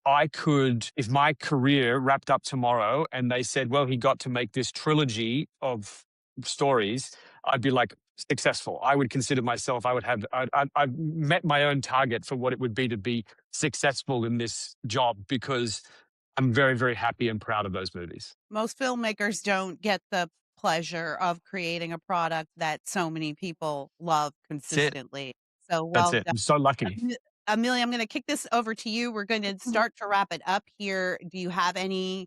I could, if my career wrapped up tomorrow and they said, well, he got to make this trilogy of stories, I'd be like, successful. I would consider myself, I've met my own target for what it would be to be successful in this job, because I'm very, very happy and proud of those movies. Most filmmakers don't get the pleasure of creating a product that so many people love That's it. consistently. So That's well it. done. I'm so lucky. Amelia, I'm going to kick this over to you. We're going to start to wrap it up here. Do you have anything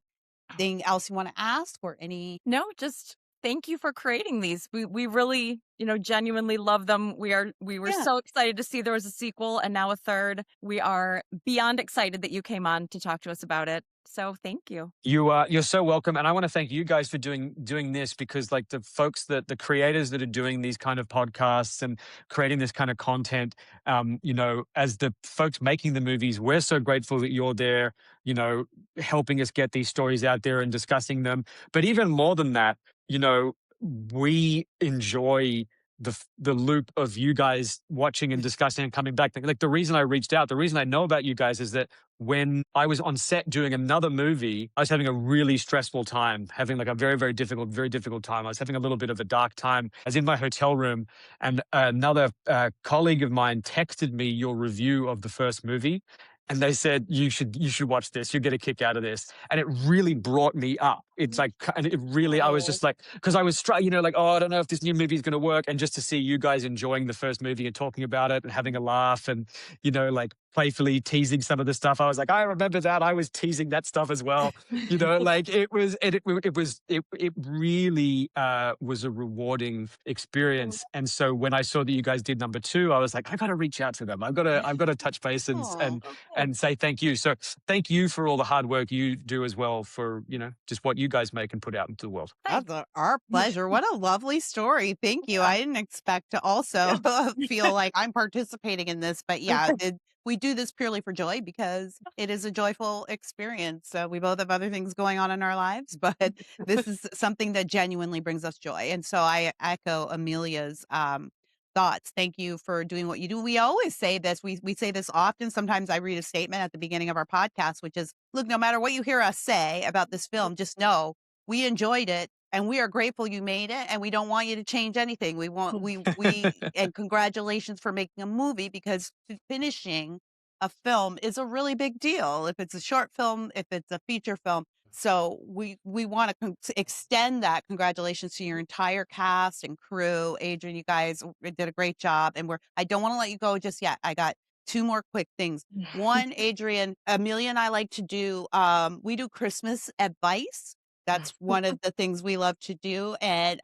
else you want to ask or any? No, just thank you for creating these. We really, genuinely love them. We were Yeah. so excited to see there was a sequel and now a third. We are beyond excited that you came on to talk to us about it. So thank you. You're so welcome, and I want to thank you guys for doing this, because like the creators that are doing these kind of podcasts and creating this kind of content, as the folks making the movies, we're so grateful that you're there, helping us get these stories out there and discussing them. But even more than that, we enjoy the loop of you guys watching and discussing and coming back. Like the reason I reached out, the reason I know about you guys is that when I was on set doing another movie, I was having a really stressful time, having like a very, very difficult time. I was having a little bit of a dark time. I was in my hotel room, and another colleague of mine texted me your review of the first movie. And they said, you should watch this. You get a kick out of this. And it really brought me up. It's like, and it really, I was just like, because I was like, oh, I don't know if this new movie is going to work. And just to see you guys enjoying the first movie and talking about it and having a laugh and, like playfully teasing some of the stuff. I was like, I remember that. I was teasing that stuff as well. Like it really was a rewarding experience. And so when I saw that you guys did number 2, I was like, I got to reach out to them. I've got to touch base and say thank you. So thank you for all the hard work you do as well for, just what you guys make and put out into the world. That's our pleasure. What a lovely story. Thank you. I didn't expect to also feel like I'm participating in this, but yeah, we do this purely for joy because it is a joyful experience. We both have other things going on in our lives, but this is something that genuinely brings us joy. And so I echo Amelia's thoughts. Thank you for doing what you do. We always say this. We say this often. Sometimes I read a statement at the beginning of our podcast, which is, look, no matter what you hear us say about this film, just know we enjoyed it and we are grateful you made it, and we don't want you to change anything. And congratulations for making a movie, because finishing a film is a really big deal. If it's a short film, if it's a feature film. So we want to extend that congratulations to your entire cast and crew. Adrian, you guys did a great job, and I don't want to let you go just yet. I got 2 more quick things. One, Adrian, Amelia and I like to do, we do Christmas advice. That's one of the things we love to do. And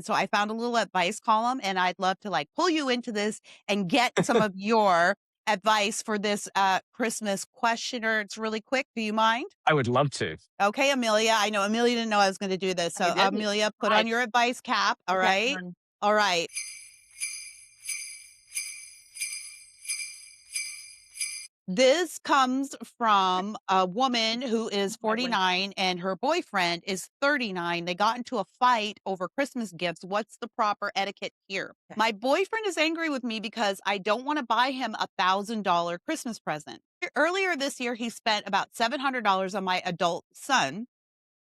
so I found a little advice column, and I'd love to like pull you into this and get some of your advice for this Christmas questioner. It's really quick. Do you mind? I would love to. Okay, Amelia. I know Amelia didn't know I was going to do this. So Amelia, put on your advice cap. All right. All right. This comes from a woman who is My word. 49 and her boyfriend is 39. They got into a fight over Christmas gifts. What's the proper etiquette here? Okay. My boyfriend is angry with me because I don't want to buy him a $1,000 Christmas present. Earlier this year, he spent about $700 on my adult son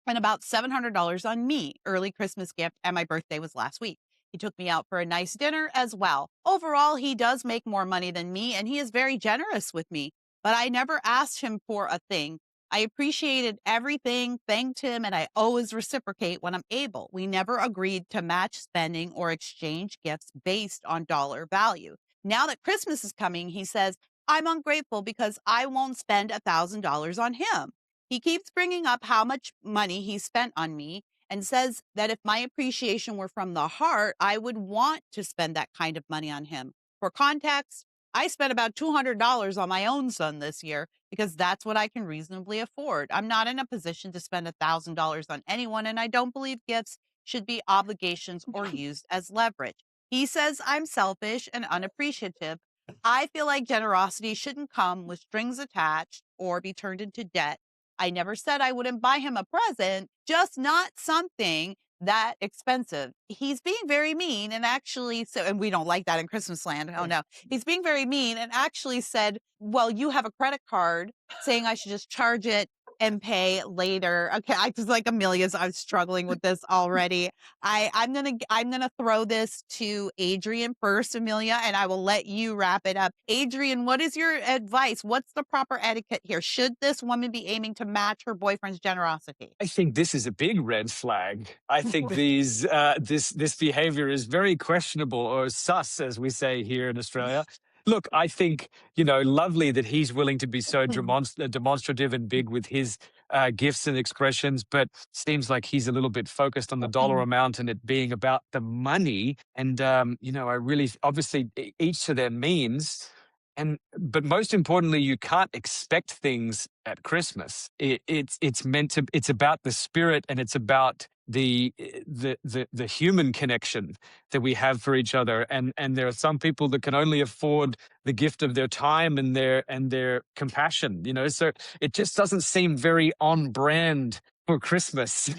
and about $700 on me, early Christmas gift, and my birthday was last week. He took me out for a nice dinner as well. Overall, he does make more money than me, and he is very generous with me, but I never asked him for a thing. I appreciated everything, thanked him, and I always reciprocate when I'm able. We never agreed to match spending or exchange gifts based on dollar value. Now that Christmas is coming, he says, I'm ungrateful because I won't spend $1,000 on him. He keeps bringing up how much money he spent on me and says that if my appreciation were from the heart, I would want to spend that kind of money on him. For context, I spent about $200 on my own son this year because that's what I can reasonably afford. I'm not in a position to spend $1,000 on anyone, and I don't believe gifts should be obligations or used as leverage. He says I'm selfish and unappreciative. I feel like generosity shouldn't come with strings attached or be turned into debt. I never said I wouldn't buy him a present, just not something that expensive. He's being very mean and actually, and we don't like that in Christmasland. Oh no. He's being very mean and actually said, well, you have a credit card, saying I should just charge it and pay later. Okay. I just like Amelia's, I'm struggling with this already. I'm gonna throw this to Adrian first, Amelia, and I will let you wrap it up. Adrian, what is your advice? What's the proper etiquette here? Should this woman be aiming to match her boyfriend's generosity? I think this is a big red flag. I think this behavior is very questionable, or sus, as we say here in Australia. Look, I think, lovely that he's willing to be so demonstrative and big with his gifts and expressions, but seems like he's a little bit focused on the dollar amount and it being about the money. And I really, obviously, each to their means. But most importantly, you can't expect things at Christmas. It's about the spirit, and it's about the human connection that we have for each other. And there are some people that can only afford the gift of their time and their compassion. So it just doesn't seem very on brand for Christmas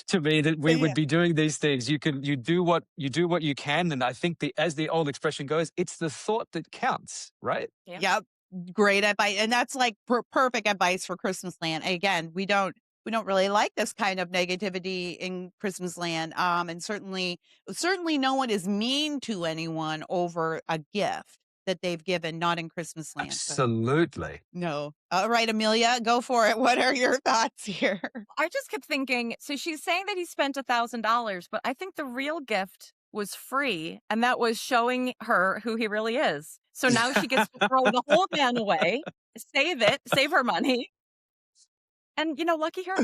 to me that we would be doing these things. You do what you can, and I think as the old expression goes, it's the thought that counts, right? Yeah. Yep. Great advice. And that's like perfect advice for Christmasland. Again, we don't really like this kind of negativity in Christmasland. And certainly no one is mean to anyone over a gift that they've given, not in Christmasland. So, Absolutely. no. All right, Amelia, go for it. What are your thoughts here? I just kept thinking, so she's saying that he spent $1,000, but I think the real gift was free, and that was showing her who he really is. So now she gets to throw the whole man away, save her money. And, lucky her.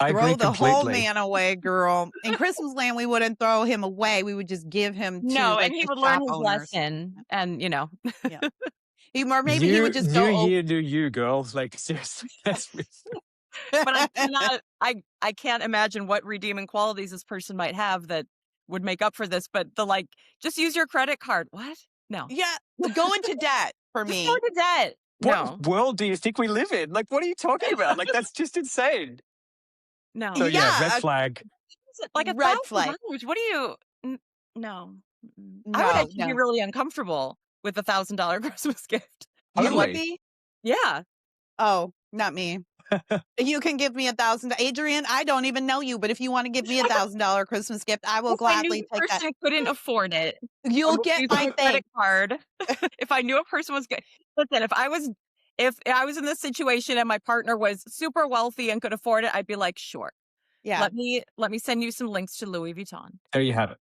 I agree Throw the whole completely. man away, girl. In Christmasland, we wouldn't throw him away. We would just give him to No, like and he the would learn shop his owners. lesson, and, Yeah. Or maybe he would just New go, year, new you, girls. Like, seriously, that's but I can't imagine what redeeming qualities this person might have that would make up for this. But just use your credit card. What? No. yeah, go into debt for Just me. go into debt. No. What world do you think we live in? Like, what are you talking about? Like, that's just insane. No. So yeah, red Yeah, flag. Like red flag. $1,000. What do you? No. I would No, actually be no. really uncomfortable with a $1,000 Christmas gift. You would Totally. be? Yeah. Oh, not me. You can give me $1,000. Adrian, I don't even know you, but if you want to give me $1,000 Christmas gift, I will If I knew gladly the take that. person couldn't afford it, You'll or get use my my credit thing. card. If I knew a person was good, listen. If I was in this situation and my partner was super wealthy and could afford it, I'd be like, sure. Yeah. Let me send you some links to Louis Vuitton. There you have it.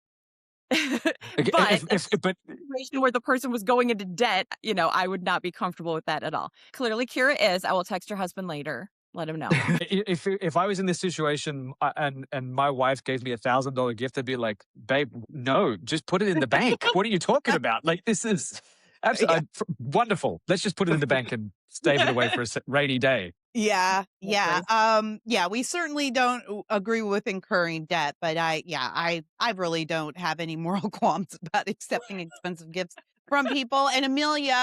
But But situation where the person was going into debt, I would not be comfortable with that at all. Clearly, Kira is. I will text her husband later. Let him know. if I was in this situation and my wife gave me $1,000 gift, I'd be like, babe, no, just put it in the bank. What are you talking about? Like, this is absolutely wonderful. Let's just put it in the bank and stave it away for a rainy day. Yeah. Exactly. Yeah, we certainly don't agree with incurring debt, but I really don't have any moral qualms about accepting expensive gifts from people. And Amelia,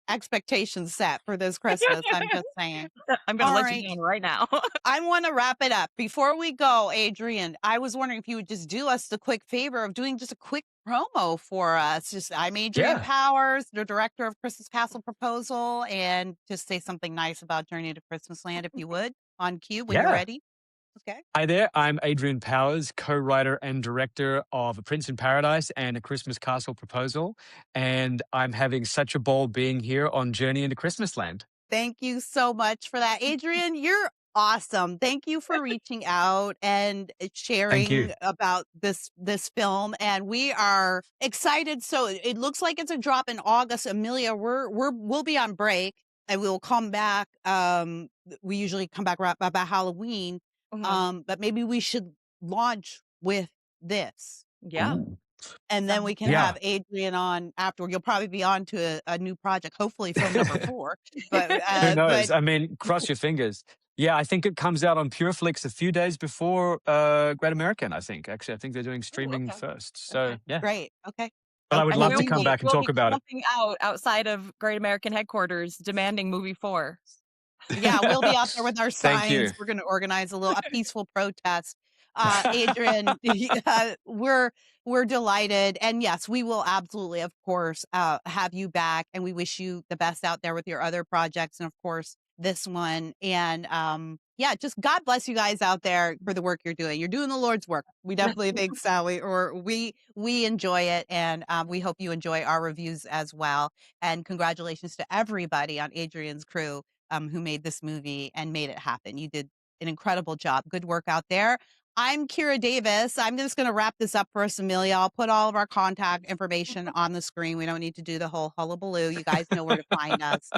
expectations set for this Christmas. I'm just saying. I'm going to All let right. you down right now. I want to wrap it up. Before we go, Adrian, I was wondering if you would just do us the quick favor of doing just a quick promo for us. I'm Adrian Yeah. Powers, the director of Christmas Castle Proposal, and just say something nice about Journey to Christmasland, if you would, on cue when you're Yeah. ready. Okay. Hi there. I'm Adrian Powers, co-writer and director of A Prince in Paradise and A Christmas Castle Proposal. And I'm having such a ball being here on Journey into Christmasland. Thank you so much for that. Adrian, you're awesome. Thank you for reaching out and Thank you. sharing about this film. And we are excited. So it looks like it's a drop in August. Amelia, we'll be on break and we'll come back. We usually come back right about Halloween. But maybe we should launch with this. Yeah. Ooh. And then we can Yeah. have Adrian on afterward. You'll probably be on to a new project, hopefully film number 4. But Who knows? but I mean, cross your fingers. Yeah, I think it comes out on Pureflix a few days before Great American, I think. Actually, I think they're doing streaming okay. first. So, yeah. great. Okay. But I would And love we'll to be come waiting. back and we'll talk be about it. camping out outside of Great American headquarters demanding movie 4. Yeah, we'll be out there with our Thank you. signs. We're going to organize a peaceful protest. Adrian, we're delighted, and yes, we will absolutely, of course, have you back. And we wish you the best out there with your other projects, and of course this one. And yeah, just God bless you guys out there for the work you're doing. You're doing the Lord's work. We definitely think so. We enjoy it, and we hope you enjoy our reviews as well. And congratulations to everybody on Adrian's crew. Who made this movie and made it happen. You did an incredible job. Good work out there. I'm Kira Davis. I'm just going to wrap this up for us, Amelia. I'll put all of our contact information on the screen. We don't need to do the whole hullabaloo. You guys know where to find us.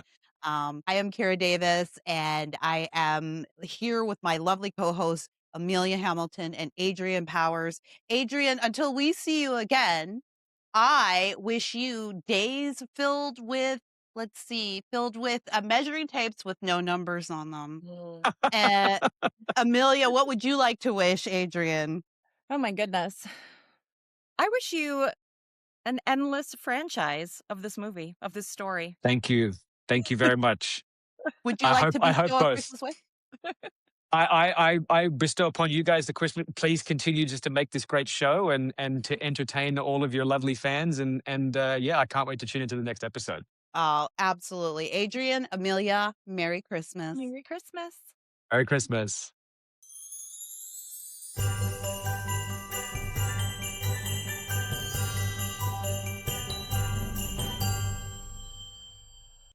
I am Kira Davis, and I am here with my lovely co-hosts, Amelia Hamilton and Adrian Powers. Adrian, until we see you again, I wish you days filled with measuring tapes with no numbers on them. Amelia, what would you like to wish Adrian? Oh my goodness. I wish you an endless franchise of this movie, of this story. Thank you. Thank you very much. Would you I like hope to be I hope still a both. Christmas wish? I bestow upon you guys the Christmas. Please continue just to make this great show and to entertain all of your lovely fans. And yeah, I can't wait to tune into the next episode. Oh, absolutely. Adrian, Amelia, Merry Christmas. Merry Christmas. Merry Christmas.